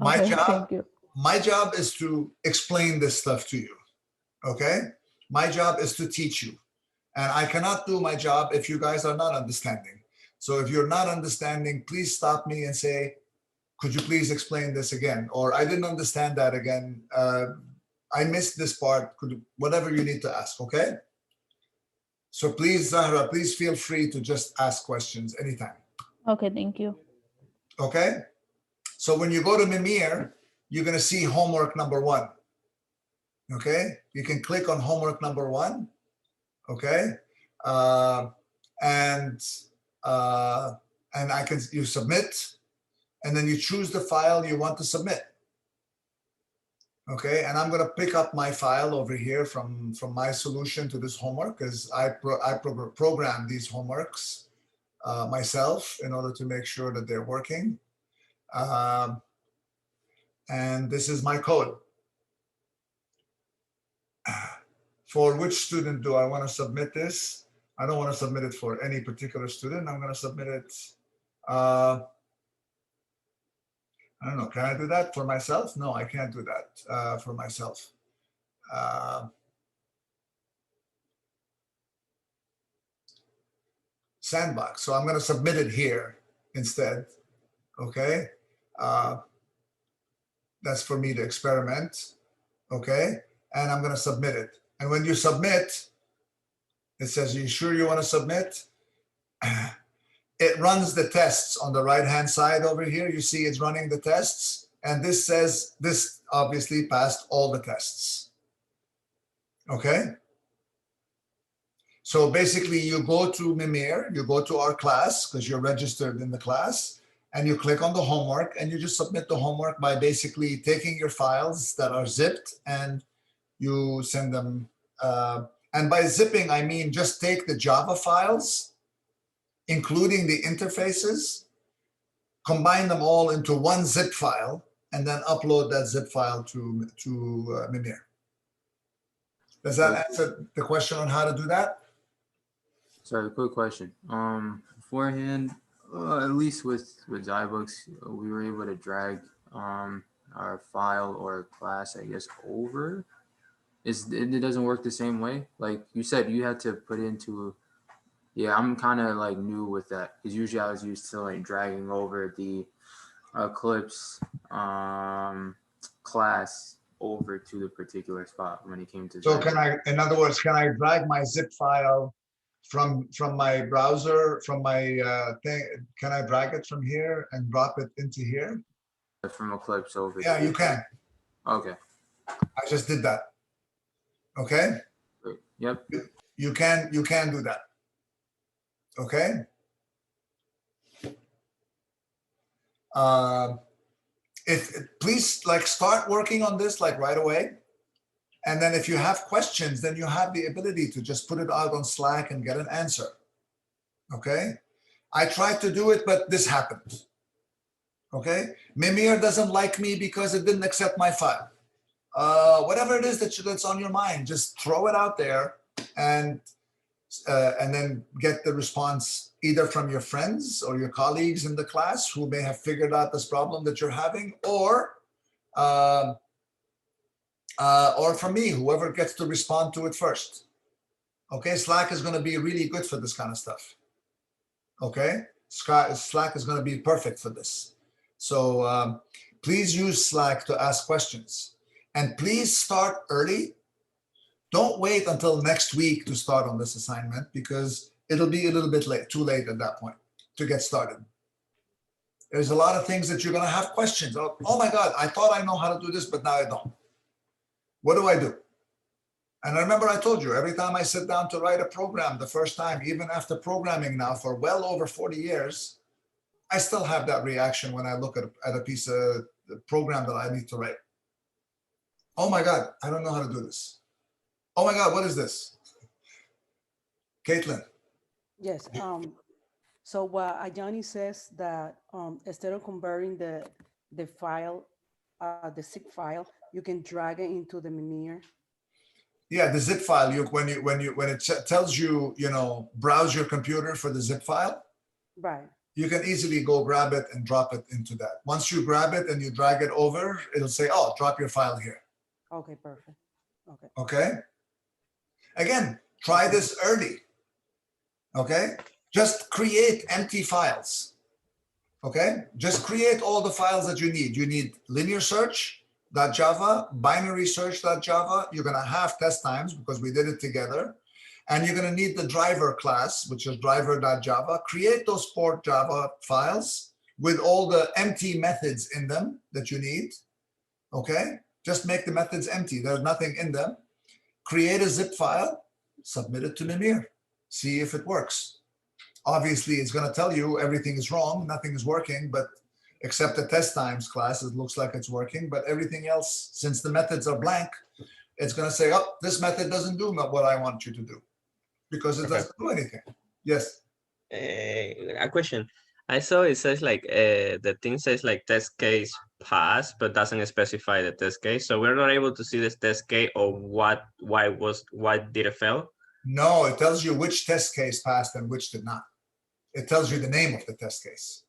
Okay? Okay, thank you. My job is to explain this stuff to you. Okay? My job is to teach you. And I cannot do my job if you guys are not understanding. So if you're not understanding, please stop me and say, could you please explain this again? Or I didn't understand that again. I missed this part. Whatever you need to ask, okay? So please, Zahra, please feel free to just ask questions anytime. Okay, thank you. Okay? So when you go to Mimir, you're going to see homework number 1. Okay? You can click on homework number 1. Okay? And you submit, and then you choose the file you want to submit. Okay, and I'm going to pick up my file over here from my solution to this homework because I program these homeworks myself in order to make sure that they're working. And this is my code. For which student do I want to submit this? I don't want to submit it for any particular student. I'm going to submit it. I don't know. Can I do that for myself? No, I can't do that for myself. Sandbox. So I'm going to submit it here instead. Okay. That's for me to experiment. Okay. And I'm going to submit it. And when you submit, it says, are you sure you want to submit? It runs the tests on the right-hand side over here. You see it's running the tests. And this says this obviously passed all the tests. Okay. So basically you go to Mimir, you go to our class because you're registered in the class, and you click on the homework and you just submit the homework by basically taking your files that are zipped and you send them. And by zipping, I mean just take the Java files, including the interfaces, combine them all into one zip file, and then upload that zip file to Mimir. Does that answer the question on how to do that? Sorry, quick question. Beforehand, at least with iBooks, we were able to drag our file or class, I guess, over. It doesn't work the same way. Like you said, you had to put into. Yeah, I'm kind of like new with that because usually I was used to like dragging over the Eclipse class over to the particular spot when it came to. So can I, in other words, can I drag my zip file from my browser, from my thing? Can I drag it from here and drop it into here? From Eclipse over. Yeah, you can. Okay. I just did that. Okay. Great. Yep. You can do that. Okay. Please like start working on this like right away. And then if you have questions, then you have the ability to just put it out on Slack and get an answer. Okay. I tried to do it, but this happened. Okay. Mimir doesn't like me because it didn't accept my file. Whatever it is that's on your mind, just throw it out there and then get the response either from your friends or your colleagues in the class who may have figured out this problem that you're having, or from me, whoever gets to respond to it first. Okay, Slack is going to be really good for this kind of stuff. Okay, Slack is going to be perfect for this. So please use Slack to ask questions, and please start early. Don't wait until next week to start on this assignment, because it'll be a little bit late, too late at that point to get started. There's a lot of things that you're going to have questions. Oh my God, I thought I know how to do this, but now I don't. What do I do? And I remember I told you, every time I sit down to write a program the first time, even after programming now for well over 40 years, I still have that reaction when I look at a piece of the program that I need to write. Oh my God, I don't know how to do this. Oh my God, what is this? Caitlin. Yes. So what Ajani says that instead of converting the file, the zip file, you can drag it into the Mimir. Yeah, the zip file. When it tells you, browse your computer for the zip file, Right. you can easily go grab it and drop it into that. Once you grab it and you drag it over, it'll say, "Oh, drop your file here." Okay, perfect. Okay. Okay. Again, try this early. Okay. Just create empty files. Okay. Just create all the files that you need. You need linear search.java, binary search.java. You're going to have test times because we did it together. And you're going to need the driver class, which is driver.java. Create those port Java files with all the empty methods in them that you need. Okay. Just make the methods empty. There's nothing in them. Create a zip file, submit it to Mimir, see if it works. Obviously, it's going to tell you everything is wrong, nothing is working, but except the test times class, it looks like it's working. But everything else, since the methods are blank, it's going to say, "Oh, this method doesn't do what I want you to do," because it doesn't do anything. Yes. A question. I saw it says like the thing says like test case pass, but doesn't specify the test case. So we're not able to see this test case or why did it fail? No, it tells you which test case passed and which did not. It tells you the name of the test case.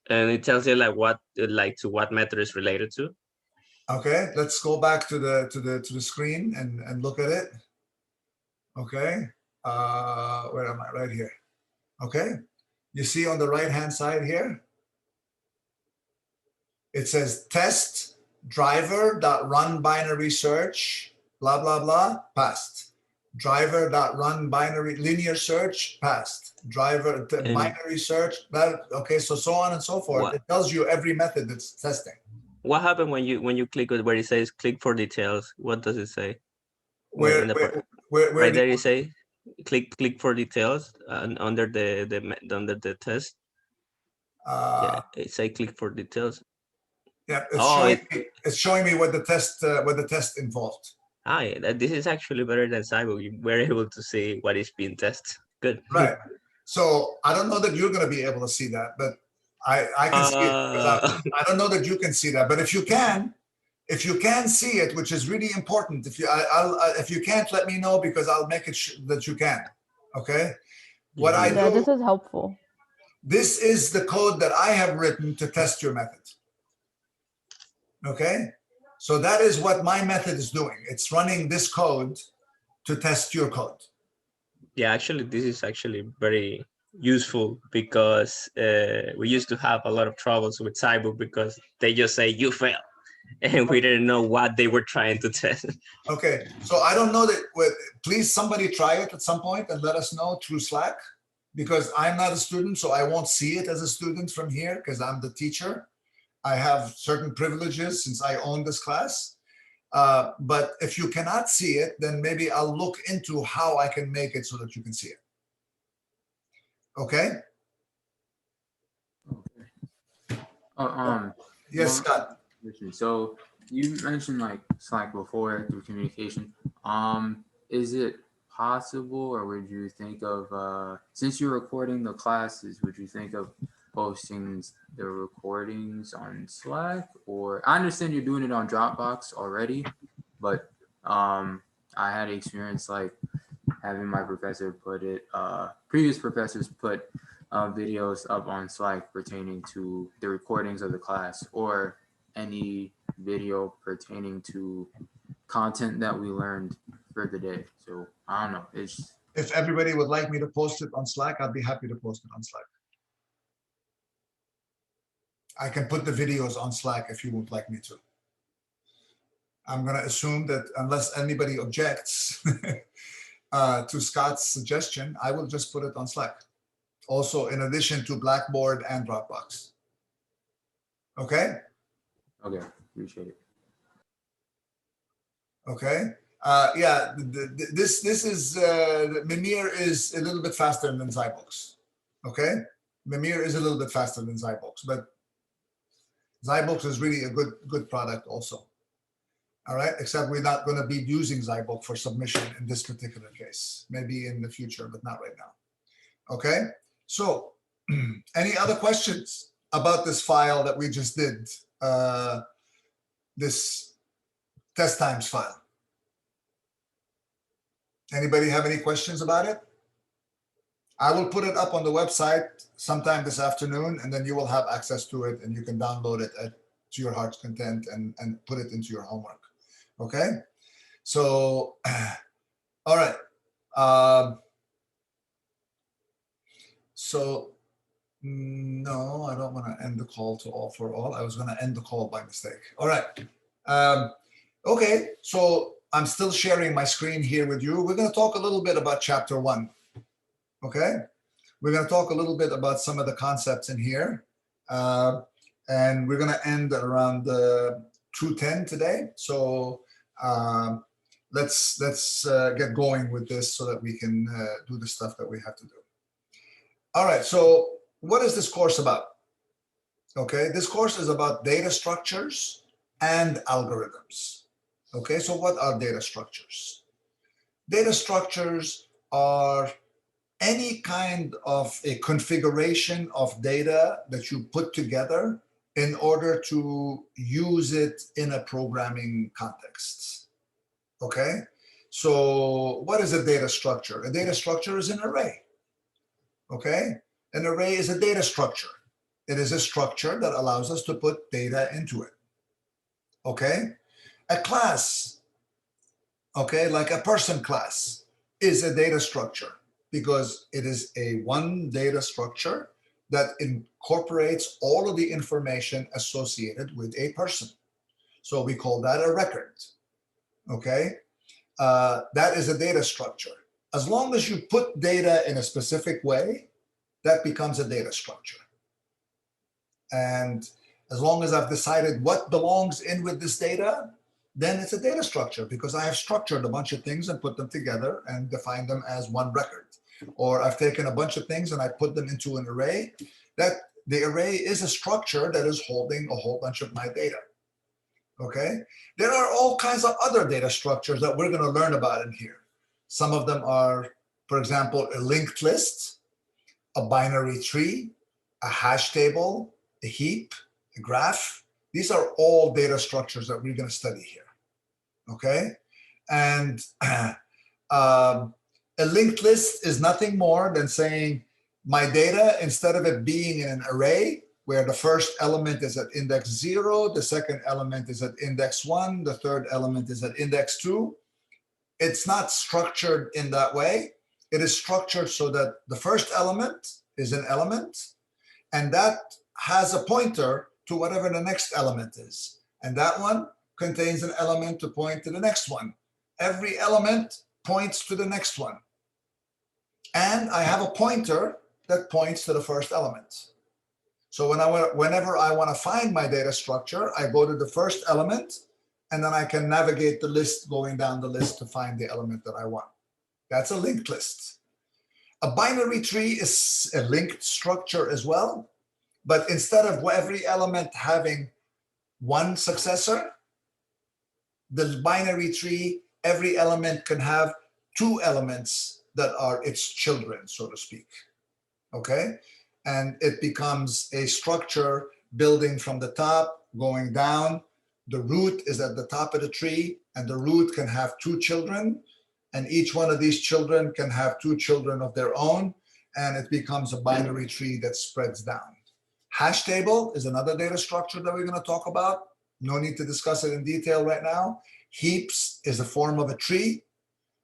And it tells you like to what method is related to. Okay, let's go back to the screen and look at it. Okay, where am I? Right here. Okay, you see on the right hand side here, it says test driver.run binary search blah blah blah passed. Driver.run binary linear search passed. Driver binary search okay, so on and so forth. It tells you every method that's testing. What happened when you click on where it says click for details? What does it say? Where right there you say click for details under the test. Yeah, it say click for details. Yeah, it's showing me what the test involved. Yeah, this is actually better than Cyber. We're able to see what is being tested. Good. Right. So I don't know that you're going to be able to see that, but I can see it because I don't know that you can see that. But if you can see it, which is really important, if you can't, let me know because I'll make it that you can. Okay. What I do. This is helpful. This is the code that I have written to test your method. Okay. So that is what my method is doing. It's running this code to test your code. Yeah, actually, this is actually very useful because we used to have a lot of troubles with Cyber because they just say you fail, and we didn't know what they were trying to test. Okay, so I don't know that. Please, somebody try it at some point and let us know through Slack, because I'm not a student, so I won't see it as a student from here because I'm the teacher. I have certain privileges since I own this class. But if you cannot see it, then maybe I'll look into how I can make it so that you can see it. Okay? Yes, Scott. So you mentioned like Slack before through communication. Is it possible, or would you think of since you're recording the classes, would you think of posting the recordings on Slack? Or I understand you're doing it on Dropbox already, but I had experience like having my professor put it, previous professors put videos up on Slack pertaining to the recordings of the class or any video pertaining to content that we learned for the day. So I don't know. If everybody would like me to post it on Slack, I'd be happy to post it on Slack. I can put the videos on Slack if you would like me to. I'm going to assume that unless anybody objects to Scott's suggestion, I will just put it on Slack. Also, in addition to Blackboard and Dropbox. Okay? Okay, appreciate it. Okay. Yeah, this is, Mimir is a little bit faster than Zybox. Okay? Mimir is a little bit faster than Zybox, but Zybox is really a good product also. All right, except we're not going to be using Zybox for submission in this particular case. Maybe in the future, but not right now. Okay, so any other questions about this file that we just did? This test times file. Anybody have any questions about it? I will put it up on the website sometime this afternoon, and then you will have access to it, and you can download it to your heart's content and put it into your homework. Okay, so all right. So no, I don't want to end the call to all for all. I was going to end the call by mistake. All right. Okay, so I'm still sharing my screen here with you. We're going to talk a little bit about chapter 1. Okay, we're going to talk a little bit about some of the concepts in here, and we're going to end at around 2:10 today. So let's get going with this so that we can do the stuff that we have to do. All right, so what is this course about? Okay, this course is about data structures and algorithms. Okay, so what are data structures? Data structures are any kind of a configuration of data that you put together in order to use it in a programming context. Okay, so what is a data structure? A data structure is an array. Okay, an array is a data structure. It is a structure that allows us to put data into it. Okay, a class, okay, like a person class, is a data structure because it is a one data structure that incorporates all of the information associated with a person. So we call that a record. Okay, that is a data structure. As long as you put data in a specific way, that becomes a data structure. And as long as I've decided what belongs in with this data, then it's a data structure because I have structured a bunch of things and put them together and defined them as one record. Or I've taken a bunch of things and I put them into an array. That the array is a structure that is holding a whole bunch of my data. Okay, there are all kinds of other data structures that we're going to learn about in here. Some of them are, for example, a linked list, a binary tree, a hash table, a heap, a graph. These are all data structures that we're going to study here. Okay, and a linked list is nothing more than saying my data, instead of it being in an array where the first element is at index 0, the second element is at index 1, the third element is at index 2. It's not structured in that way. It is structured so that the first element is an element, and that has a pointer to whatever the next element is. And that one contains an element to point to the next one. Every element points to the next one. And I have a pointer that points to the first element. So whenever I want to find my data structure, I go to the first element, and then I can navigate the list going down the list to find the element that I want. That's a linked list. A binary tree is a linked structure as well, but instead of every element having one successor, the binary tree, every element can have two elements that are its children, so to speak. Okay, and it becomes a structure building from the top, going down. The root is at the top of the tree, and the root can have two children, and each one of these children can have two children of their own, and it becomes a binary tree that spreads down. Hash table is another data structure that we're going to talk about. No need to discuss it in detail right now. Heaps is a form of a tree,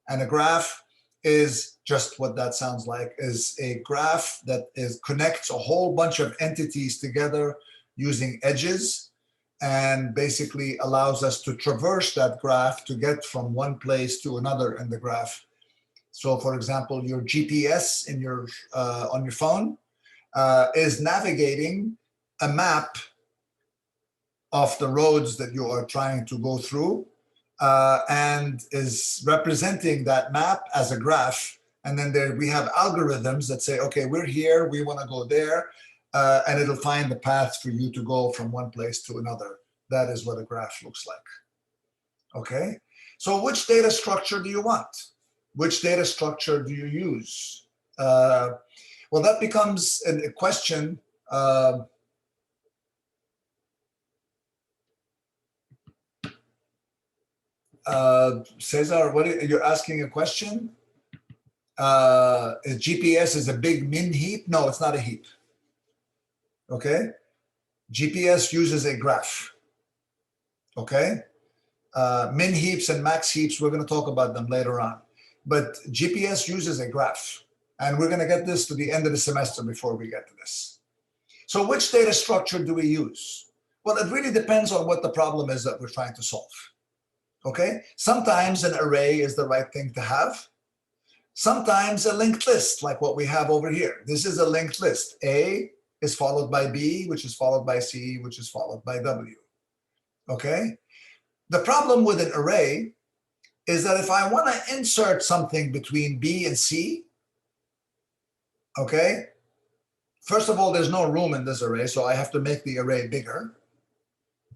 and a graph is just what that sounds like, is a graph that connects a whole bunch of entities together using edges, and basically allows us to traverse that graph to get from one place to another in the graph. So for example, your GPS in your on your phone is navigating a map of the roads that you are trying to go through, and is representing that map as a graph. And then there we have algorithms that say, okay, we're here, we want to go there, and it'll find the path for you to go from one place to another. That is what a graph looks like. Okay, so which data structure do you want? Which data structure do you use? Well, that becomes a question. Cesar, you're asking a question? GPS is a big min heap? No, it's not a heap. Okay, GPS uses a graph. Okay, min heaps and max heaps, we're going to talk about them later on. But GPS uses a graph, and we're going to get this to the end of the semester before we get to this. So which data structure do we use? Well, it really depends on what the problem is that we're trying to solve. Okay, sometimes an array is the right thing to have. Sometimes a linked list, like what we have over here. This is a linked list. A is followed by B, which is followed by C, which is followed by W. Okay, the problem with an array is that if I want to insert something between B and C, okay, first of all, there's no room in this array, so I have to make the array bigger.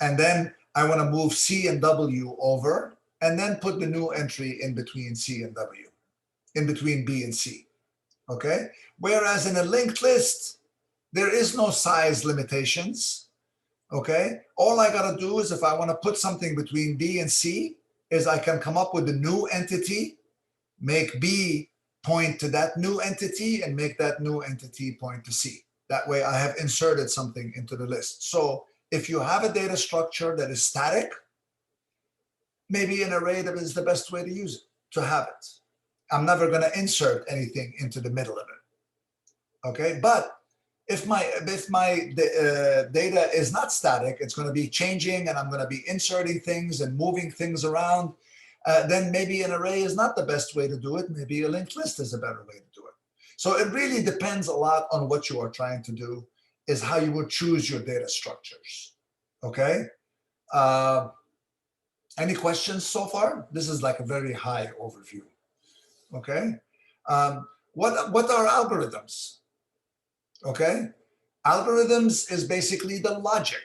And then I want to move C and W over, and then put the new entry in between C and W, in between B and C, okay? Whereas in a linked list, there is no size limitations, okay? All I got to do is if I want to put something between B and C, is I can come up with a new entity, make B point to that new entity, and make that new entity point to C. That way I have inserted something into the list. So if you have a data structure that is static, maybe an array that is the best way to use it, to have it. I'm never going to insert anything into the middle of it. Okay, but if my data is not static, it's going to be changing, and I'm going to be inserting things and moving things around, then maybe an array is not the best way to do it. Maybe a linked list is a better way to do it. So it really depends a lot on what you are trying to do, is how you would choose your data structures. Okay. Any questions so far? This is like a very high overview. Okay. What are algorithms? Okay. Algorithms is basically the logic.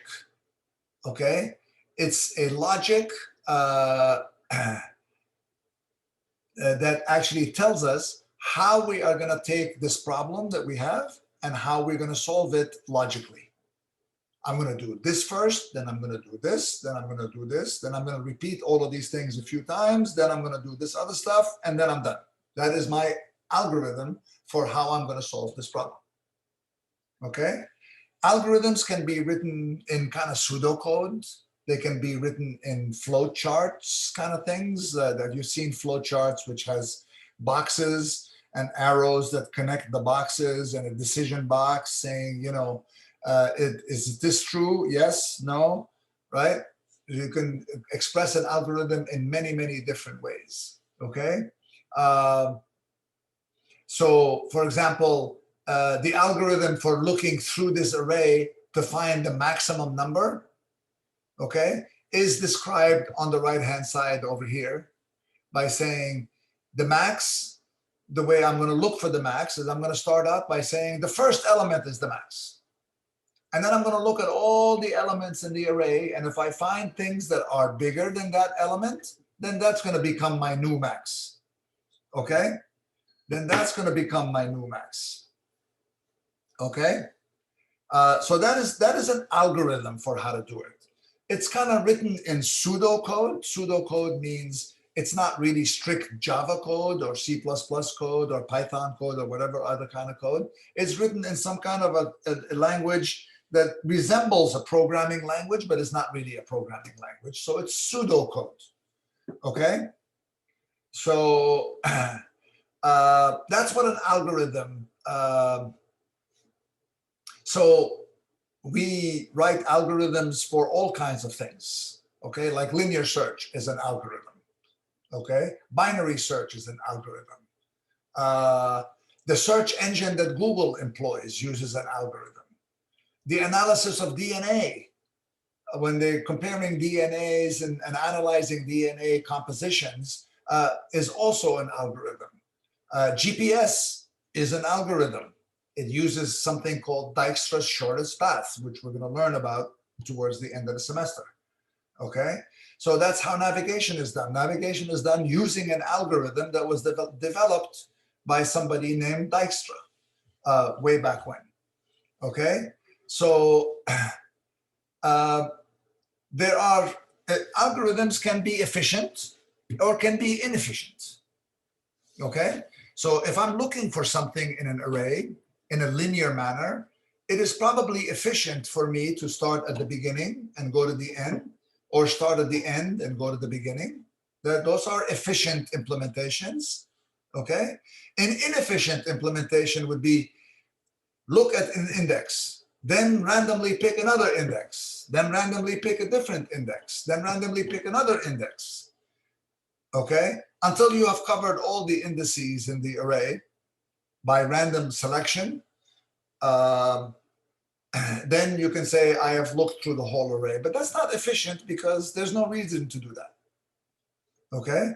Okay. It's a logic that actually tells us how we are going to take this problem that we have and how we're going to solve it logically. I'm going to do this first, then I'm going to do this, then I'm going to do this, then I'm going to repeat all of these things a few times, then I'm going to do this other stuff, and then I'm done. That is my algorithm for how I'm going to solve this problem. Okay? Algorithms can be written in kind of pseudocode. They can be written in flowcharts kind of things that you've seen flowcharts, which has boxes and arrows that connect the boxes, and a decision box saying, you know, is this true? Yes, no, right? You can express an algorithm in many, many different ways, okay? So, for example, the algorithm for looking through this array to find the maximum number, okay, is described on the right-hand side over here by saying the max. The way I'm going to look for the max is I'm going to start out by saying the first element is the max. And then I'm going to look at all the elements in the array. And if I find things that are bigger than that element, then that's going to become my new max. Okay? Then that's going to become my new max. Okay? So that is an algorithm for how to do it. It's kind of written in pseudocode. Pseudocode means it's not really strict Java code or C++ code or Python code or whatever other kind of code. It's written in some kind of a language that resembles a programming language, but it's not really a programming language. So it's pseudocode. Okay? So That's what an algorithm. So we write algorithms for all kinds of things. Okay, like linear search is an algorithm. Okay, binary search is an algorithm. The search engine that Google employs uses an algorithm. The analysis of DNA, when they're comparing DNAs and analyzing DNA compositions, is also an algorithm. GPS is an algorithm. It uses something called Dijkstra's shortest path, which we're going to learn about towards the end of the semester. Okay, so that's how navigation is done. Navigation is done using an algorithm that was developed by somebody named Dijkstra way back when. Okay, so there are algorithms can be efficient or can be inefficient. Okay, so if I'm looking for something in an array in a linear manner, it is probably efficient for me to start at the beginning and go to the end, or start at the end and go to the beginning. Those are efficient implementations. Okay, an inefficient implementation would be look at an index, then randomly pick another index, then randomly pick a different index, then randomly pick another index. Okay, until you have covered all the indices in the array by random selection. Then you can say, I have looked through the whole array, but that's not efficient because there's no reason to do that. Okay.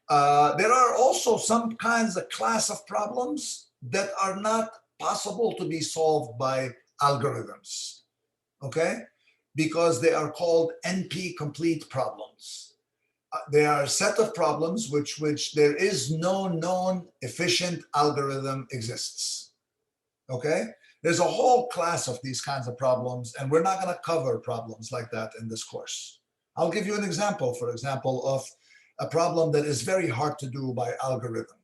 There are also some kinds of class of problems that are not possible to be solved by algorithms. Okay. Because they are called NP complete problems. They are a set of problems which there is no known efficient algorithm exists. Okay. There's a whole class of these kinds of problems, and we're not going to cover problems like that in this course. I'll give you an example, for example, of a problem that is very hard to do by algorithm.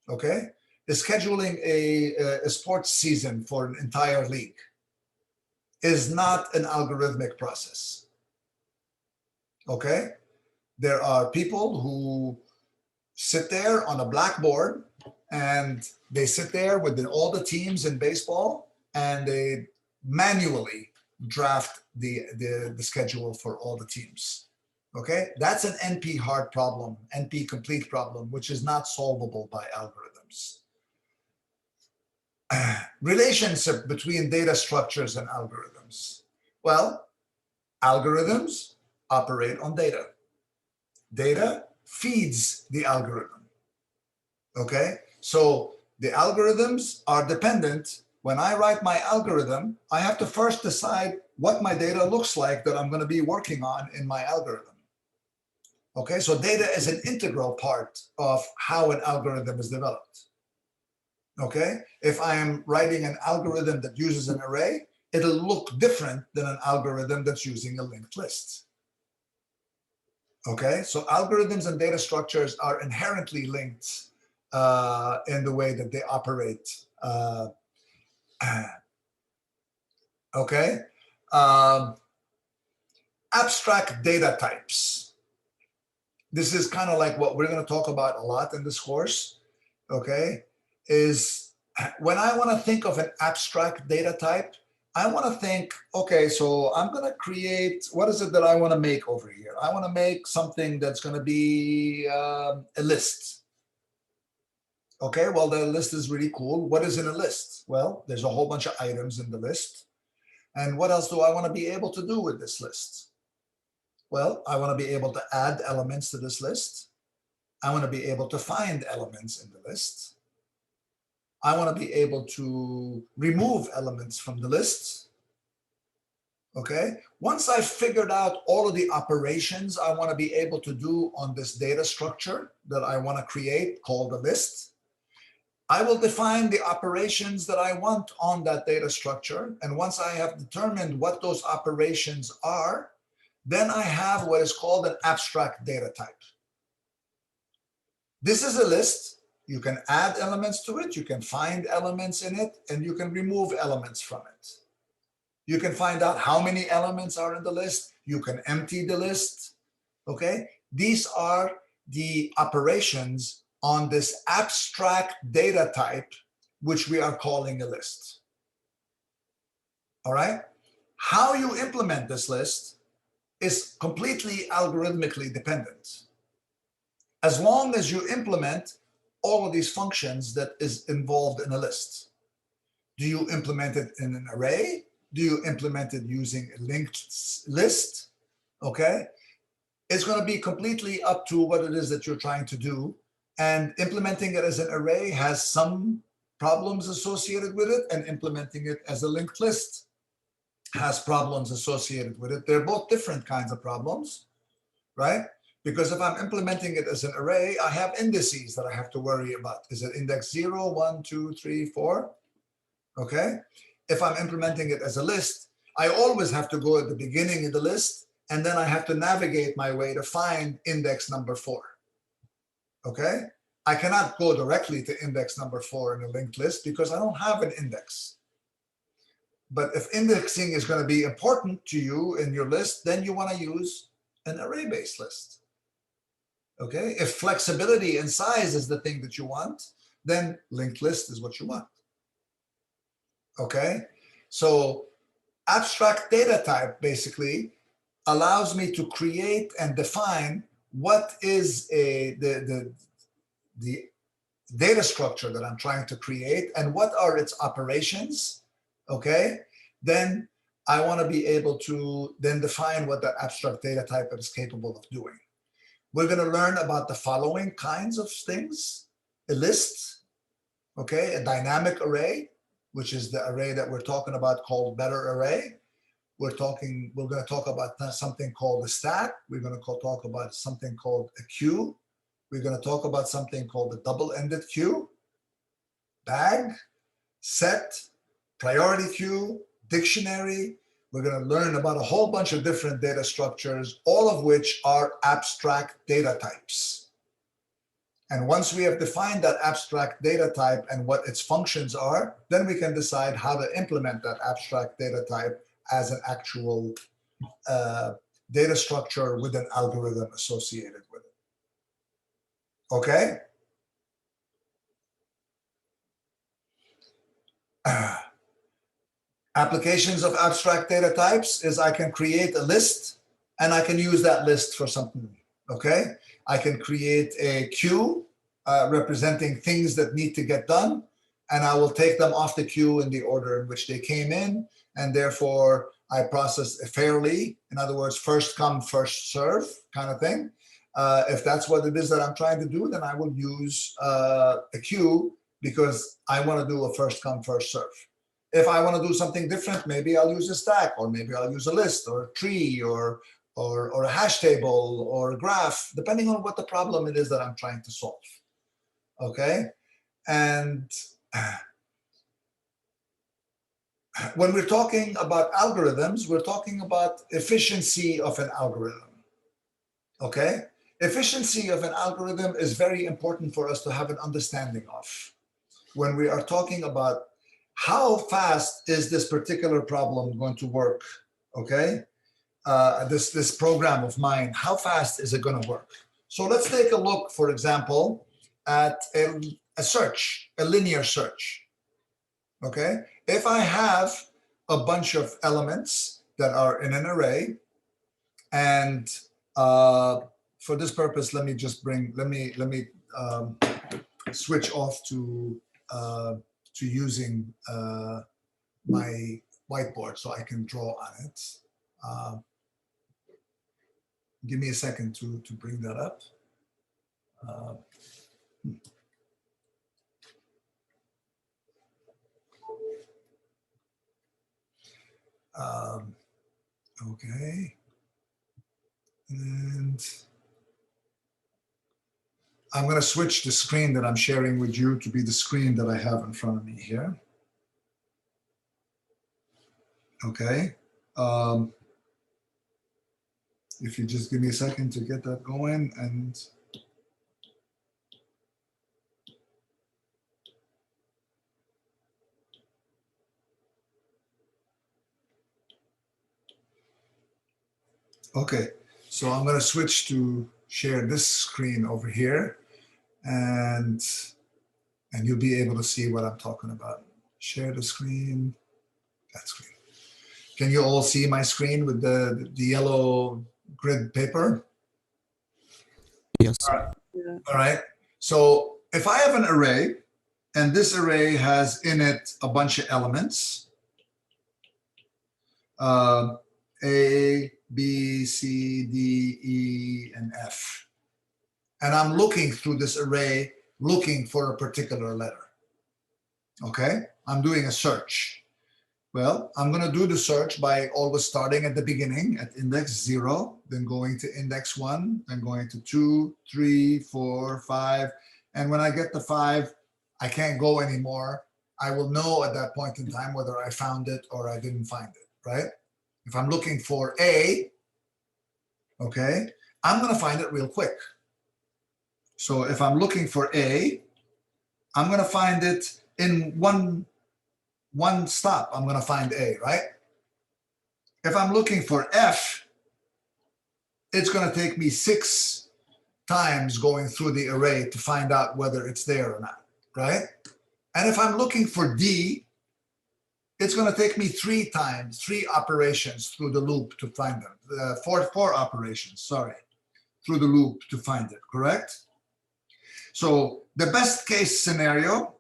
Okay, is scheduling a sports season for an entire league is not an algorithmic process. Okay, there are people who sit there on a blackboard and they sit there with all the teams in baseball and they manually draft the schedule for all the teams. Okay, that's an NP hard problem, NP complete problem, which is not solvable by algorithms. Relationship between data structures and algorithms. Well, algorithms operate on data. Data feeds the algorithm. Okay, so the algorithms are dependent. When I write my algorithm, I have to first decide what my data looks like that I'm going to be working on in my algorithm. Okay, so data is an integral part of how an algorithm is developed. Okay, if I am writing an algorithm that uses an array, it'll look different than an algorithm that's using a linked list. Okay, so algorithms and data structures are inherently linked in the way that they operate. Okay, abstract data types. This is kind of like what we're going to talk about a lot in this course. Okay, is when I want to think of an abstract data type, I want to think, okay, so I'm going to create, what is it that I want to make over here? I want to make something that's going to be a list. Okay, well, the list is really cool. What is in a list? Well, there's a whole bunch of items in the list. And what else do I want to be able to do with this list? Well, I want to be able to add elements to this list. I want to be able to find elements in the list. I want to be able to remove elements from the list. Okay, once I've figured out all of the operations I want to be able to do on this data structure that I want to create called a list, I will define the operations that I want on that data structure. And once I have determined what those operations are, then I have what is called an abstract data type. This is a list. You can add elements to it, you can find elements in it, and you can remove elements from it. You can find out how many elements are in the list. You can empty the list. Okay, these are the operations on this abstract data type, which we are calling a list. All right? How you implement this list is completely algorithmically dependent. As long as you implement all of these functions that is involved in a list. Do you implement it in an array? Do you implement it using a linked list? Okay. It's going to be completely up to what it is that you're trying to do. And implementing it as an array has some problems associated with it, and implementing it as a linked list has problems associated with it. They're both different kinds of problems, right? Because if I'm implementing it as an array, I have indices that I have to worry about. Is it index 0, 1, 2, 3, 4? Okay. If I'm implementing it as a list, I always have to go at the beginning of the list, and then I have to navigate my way to find index number 4. Okay. I cannot go directly to index number 4 in a linked list because I don't have an index. But if indexing is going to be important to you in your list, then you want to use an array-based list. Okay. If flexibility and size is the thing that you want, then linked list is what you want. Okay. So abstract data type basically allows me to create and define what is the data structure that I'm trying to create and what are its operations. Okay. Then I want to be able to then define what that abstract data type is capable of doing. We're going to learn about the following kinds of things: a list, okay, a dynamic array, which is the array that we're talking about called better array. We're going to talk about something called a stack. We're going to talk about something called a queue. We're going to talk about something called a double-ended queue, bag, set, priority queue, dictionary. We're going to learn about a whole bunch of different data structures, all of which are abstract data types. And once we have defined that abstract data type and what its functions are, then we can decide how to implement that abstract data type as an actual data structure with an algorithm associated with it. Okay? Applications of abstract data types is I can create a list and I can use that list for something. Okay? I can create a queue representing things that need to get done, and I will take them off the queue in the order in which they came in, and therefore I process it fairly. In other words, first come, first serve kind of thing. If that's what it is that I'm trying to do, then I will use a queue because I want to do a first come, first serve. If I want to do something different, maybe I'll use a stack, or maybe I'll use a list or a tree or a hash table or a graph, depending on what the problem it is that I'm trying to solve. Okay? And when we're talking about algorithms, we're talking about efficiency of an algorithm. Okay? Efficiency of an algorithm is very important for us to have an understanding of when we are talking about how fast is this particular problem going to work. Okay? This program of mine, how fast is it going to work? So let's take a look, for example, at a search, a linear search. Okay? If I have a bunch of elements that are in an array, and for this purpose, let me just switch off to using my whiteboard so I can draw on it. Give me a second to bring that up. Okay. And I'm going to switch the screen that I'm sharing with you to be the screen that I have in front of me here. Okay. If you just give me a second to get that going. And okay, so I'm going to switch to share this screen over here. and you'll be able to see what I'm talking about. Share the screen. That screen. Can you all see my screen with the yellow grid paper? Yes. All right. Yeah. All right. So if I have an array, and this array has in it a bunch of elements, A, B, C, D, E, and F. And I'm looking through this array, looking for a particular letter. Okay? I'm doing a search. Well, I'm going to do the search by always starting at the beginning at index 0, then going to index 1, then going to 2, 3, 4, 5. And when I get to 5, I can't go anymore. I will know at that point in time whether I found it or I didn't find it, right? If I'm looking for A, okay, I'm going to find it real quick. So if I'm looking for A, I'm going to find it in one stop. I'm going to find A, right? If I'm looking for F, it's going to take me 6 times going through the array to find out whether it's there or not, right? And if I'm looking for D, it's going to take me 3 times, 3 operations through the loop to find them. 4 operations, sorry, through the loop to find it, correct? So the best case scenario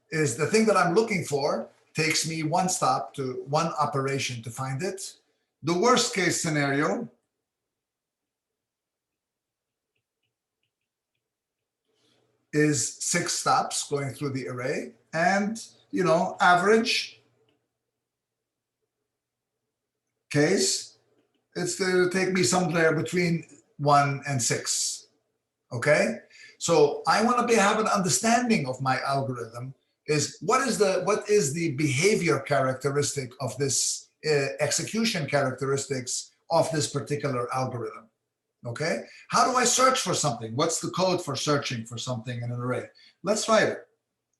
is the thing that I'm looking for takes me 1 stop to 1 operation to find it. The worst case scenario is 6 stops going through the array, and average case, it's to take me somewhere between 1 and 6. Okay, so I want to have an understanding of my algorithm. Is what is the behavior characteristic of this execution characteristics of this particular algorithm? Okay, how do I search for something? What's the code for searching for something in an array? Let's write it.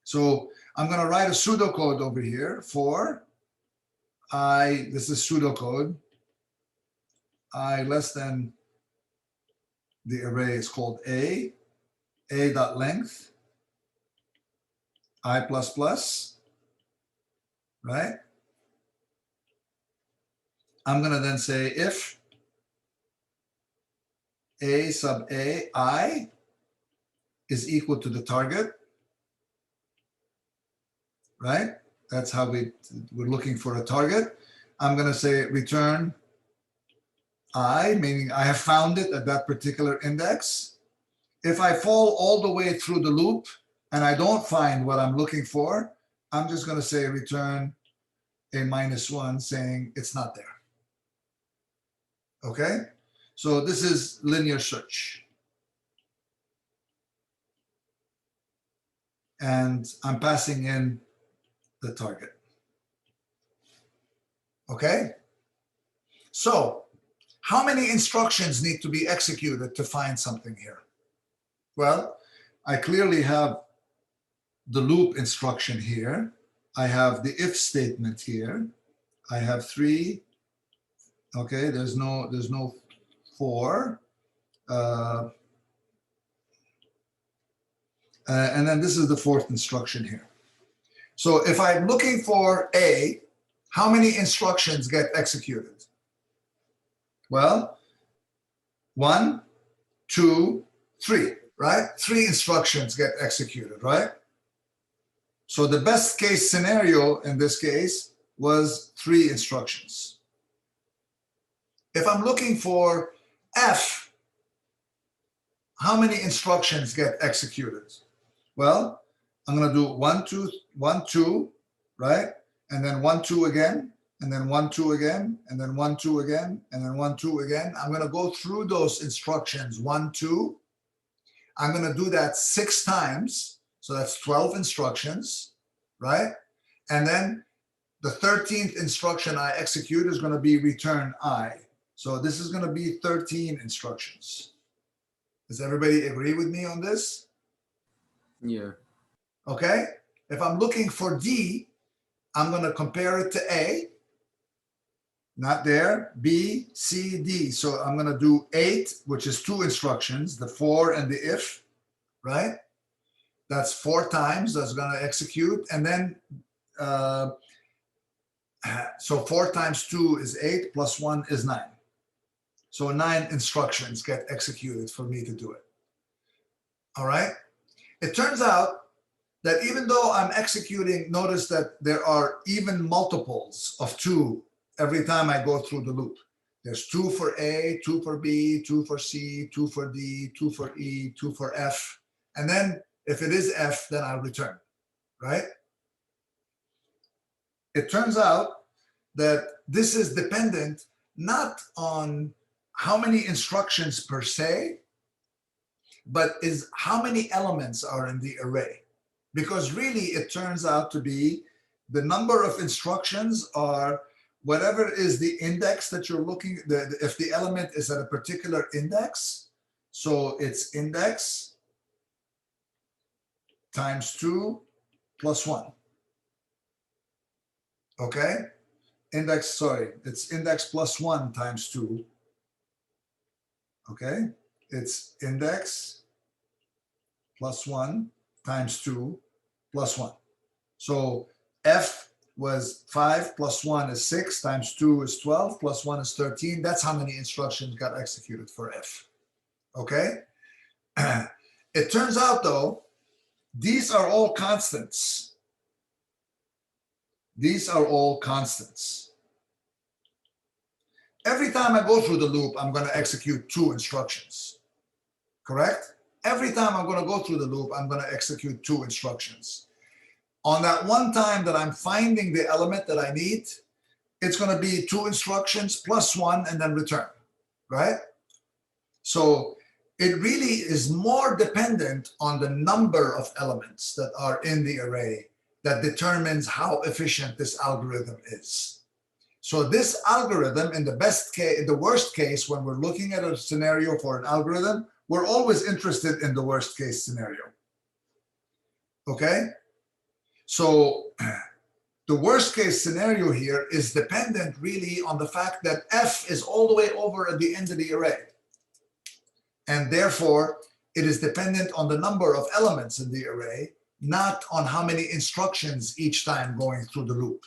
So I'm going to write a pseudocode over here for I. This is pseudocode. I less than the array is called A dot length, I plus plus, right? I'm going to then say if A sub A I is equal to the target, right? That's how we're looking for a target. I'm going to say return I, meaning I have found it at that particular index. If I fall all the way through the loop and I don't find what I'm looking for, I'm just going to say return a -1 saying it's not there. Okay, so this is linear search. And I'm passing in the target. Okay, so how many instructions need to be executed to find something here? Well, I clearly have the loop instruction here. I have the if statement here. I have 3. Okay, there's no 4. And then this is the 4th instruction here. So if I'm looking for A, how many instructions get executed? Well, 1, 2, 3, right? 3 instructions get executed, right? So the best case scenario in this case was 3 instructions. If I'm looking for F, how many instructions get executed? Well, I'm going to do 1, 2, 1, 2, right? And then 1, 2 again, and then 1, 2 again, and then 1, 2 again, and then 1, 2 again. I'm going to go through those instructions, 1, 2. I'm going to do that 6 times. So that's 12 instructions, right? And then the 13th instruction I execute is going to be return I. So this is going to be 13 instructions. Does everybody agree with me on this? Yeah. Okay. If I'm looking for D, I'm going to compare it to A. Not there. B, C, D. So I'm going to do 8, which is 2 instructions, the for and the if, right? That's 4 times. That's going to execute. And then, so 4 times 2 is 8, plus 1 is 9. So 9 instructions get executed for me to do it. All right. It turns out that even though I'm executing, notice that there are even multiples of 2 every time I go through the loop. There's 2 for A, 2 for B, 2 for C, 2 for D, 2 for E, 2 for F. And then if it is F, then I'll return, right? It turns out that this is dependent not on how many instructions per se, but is how many elements are in the array. Because really it turns out to be the number of instructions are whatever is the index that you're looking, if the element is at a particular index, so it's index times 2 plus 1. Okay? Index, sorry, it's index plus 1 times 2. Okay? It's index plus 1 times 2 plus 1. So F was 5 plus 1 is 6 times 2 is 12 plus 1 is 13. That's how many instructions got executed for F. Okay? It turns out, though, these are all constants. These are all constants. Every time I go through the loop, I'm going to execute 2 instructions. Correct? Every time I'm going to go through the loop, I'm going to execute 2 instructions. On that one time that I'm finding the element that I need, it's going to be 2 instructions plus 1 and then return, right? So it really is more dependent on the number of elements that are in the array that determines how efficient this algorithm is. So this algorithm, in the best case, in the worst case, when we're looking at a scenario for an algorithm, we're always interested in the worst case scenario. Okay? So the worst case scenario here is dependent really on the fact that F is all the way over at the end of the array. And therefore, it is dependent on the number of elements in the array, not on how many instructions each time going through the loop.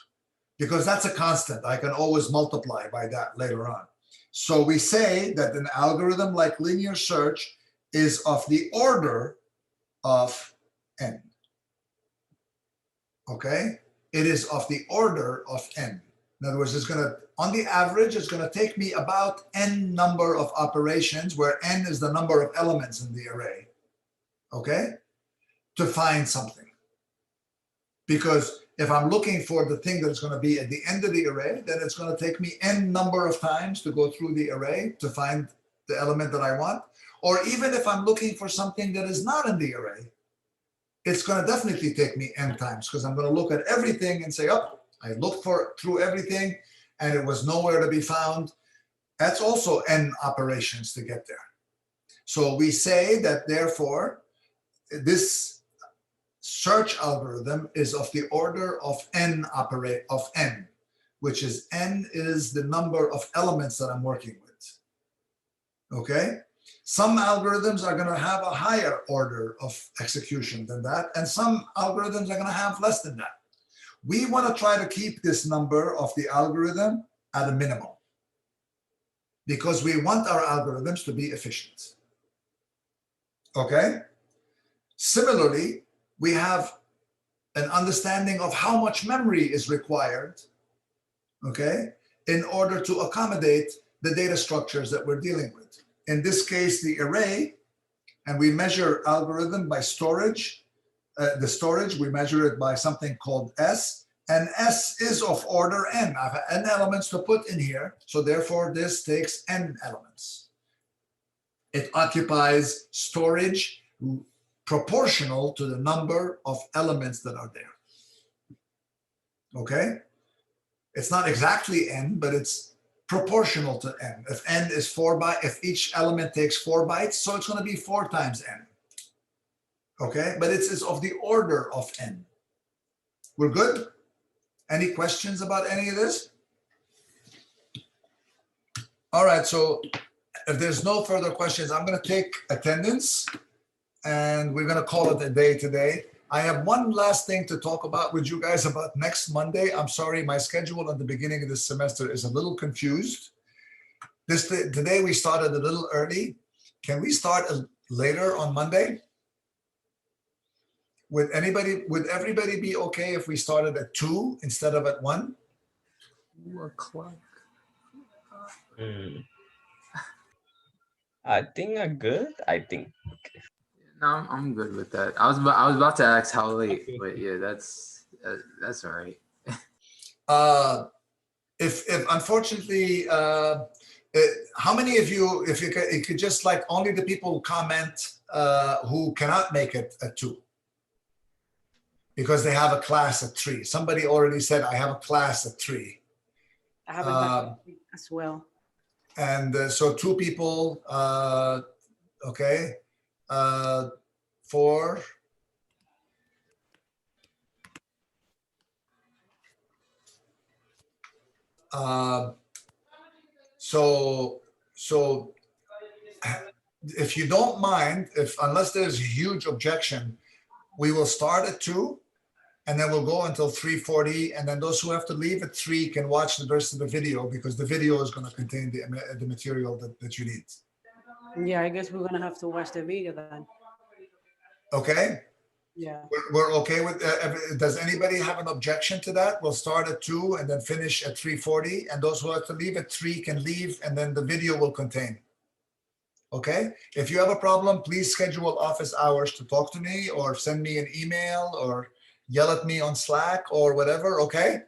Because that's a constant. I can always multiply by that later on. So we say that an algorithm like linear search is of the order of n. Okay? It is of the order of n. In other words, it's going to, on the average, it's going to take me about n number of operations, where n is the number of elements in the array, okay, to find something. Because if I'm looking for the thing that's going to be at the end of the array, then it's going to take me n number of times to go through the array to find the element that I want. Or even if I'm looking for something that is not in the array, it's going to definitely take me n times, because I'm going to look at everything and say, oh, I looked through everything and it was nowhere to be found. That's also n operations to get there. So we say that therefore, this search algorithm is of the order of n, which is n is the number of elements that I'm working with. Okay? Some algorithms are going to have a higher order of execution than that, and some algorithms are going to have less than that. We want to try to keep this number of the algorithm at a minimum, because we want our algorithms to be efficient. Okay? Similarly, we have an understanding of how much memory is required, okay, in order to accommodate the data structures that we're dealing with. In this case, the array, and we measure algorithm by storage. The storage, we measure it by something called S, and S is of order n. I have n elements to put in here, so therefore this takes n elements. It occupies storage proportional to the number of elements that are there. Okay? It's not exactly n, but it's proportional to n. If n is 4 bytes, if each element takes 4 bytes, so it's going to be 4 times n. Okay? But it's of the order of n. We're good? Any questions about any of this? All right, so if there's no further questions, I'm going to take attendance and we're going to call it a day today. I have one last thing to talk about with you guys about next Monday. I'm sorry, my schedule at the beginning of this semester is a little confused. Today we started a little early. Can we start later on Monday? Would everybody be okay if we started at 2 instead of at 1? 2 o'clock. I think I'm good. I think. No, I'm good with that. I was about to ask how late, but yeah, that's all right. If unfortunately, how many of you, if you could just like only the people comment who cannot make it at 2 because they have a class at 3. Somebody already said I have a class at 3. I have a as well. And so 2 people, okay, 4. So if you don't mind, unless there's a huge objection, we will start at 2 and then we'll go until 3:40. And then those who have to leave at 3 can watch the rest of the video because the video is going to contain the material that you need. Yeah, I guess we're gonna have to watch the video then. Okay. Yeah. We're okay with, does anybody have an objection to that? We'll start at 2 and then finish at 3:40. And those who have to leave at 3 can leave and then the video will contain. Okay. If you have a problem, please schedule office hours to talk to me or send me an email or yell at me on Slack or whatever. Okay.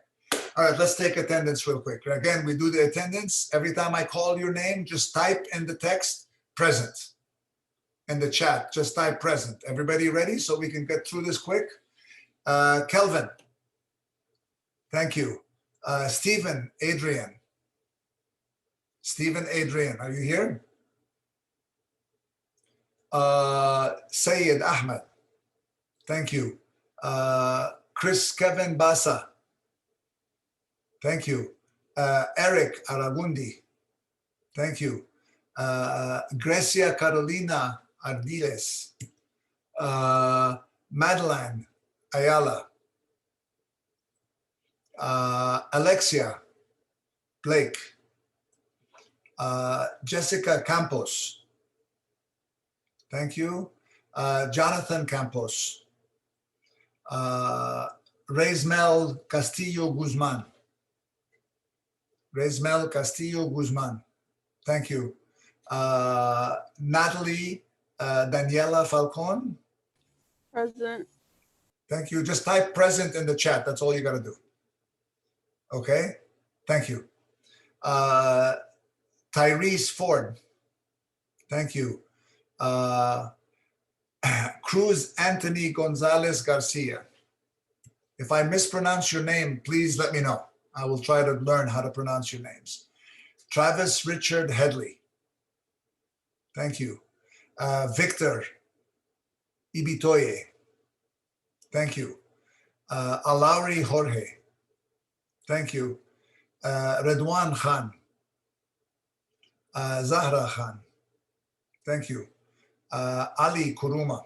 All right. Let's take attendance real quick. Again, we do the attendance. Every time I call your name, just type in the text present. In the chat, just type present. Everybody ready so we can get through this quick? Kelvin. Thank you. Stephen, Adrian. Stephen, Adrian, are you here? Sayed Ahmed. Thank you. Chris Kevin Basa. Thank you. Eric Aragundi. Thank you. Grecia Carolina Ardiles. Madeline Ayala. Alexia Blake. Jessica Campos. Thank you. Jonathan Campos. Reismel Castillo Guzman. Reismel Castillo Guzman. Thank you. Natalie Daniela Falcon. Present. Thank you. Just type present in the chat. That's all you got to do. Okay. Thank you. Tyrese Ford. Thank you. Cruz Anthony Gonzalez Garcia. If I mispronounce your name, please let me know. I will try to learn how to pronounce your names. Travis Richard Headley. Thank you. Victor Ibitoye. Thank you. Alauri Jorge. Thank you. Redwan Khan. Zahra Khan. Thank you. Ali Kuruma.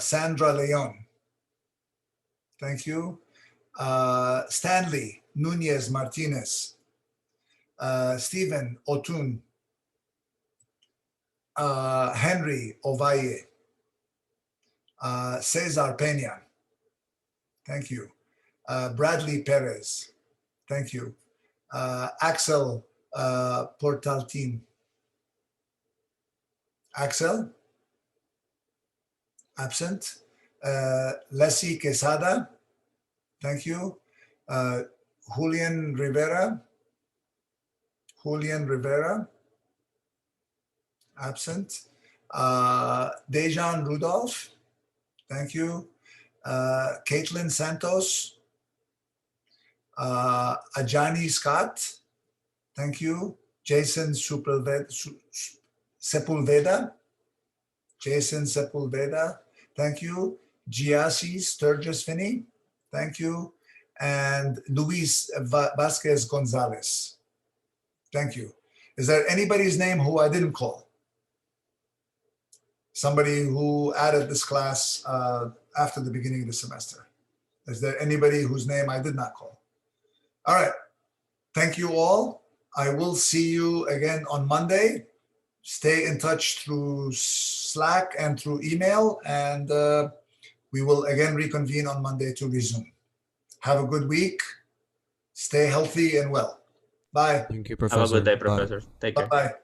Sandra Leon. Thank you. Stanley Nunez Martinez. Stephen Otun. Henry Ovalle. Cesar Pena. Thank you. Bradley Perez. Thank you. Axel Portaltin. Axel? Absent. Leslie Quesada. Thank you. Julian Rivera. Julian Rivera. Absent. Dejan Rudolph. Thank you. Caitlin Santos. Ajani Scott. Thank you. Jason Sepulveda. Jason Sepulveda. Thank you. Giassi Sturgis Finney. Thank you. And Luis Vasquez Gonzalez. Thank you. Is there anybody's name who I didn't call? Somebody who added this class after the beginning of the semester. Is there anybody whose name I did not call? All right. Thank you all. I will see you again on Monday. Stay in touch through Slack and through email, and we will again reconvene on Monday to resume. Have a good week. Stay healthy and well. Bye. Thank you, Have a Professor. good day, Bye. professors. Take care. Bye-bye.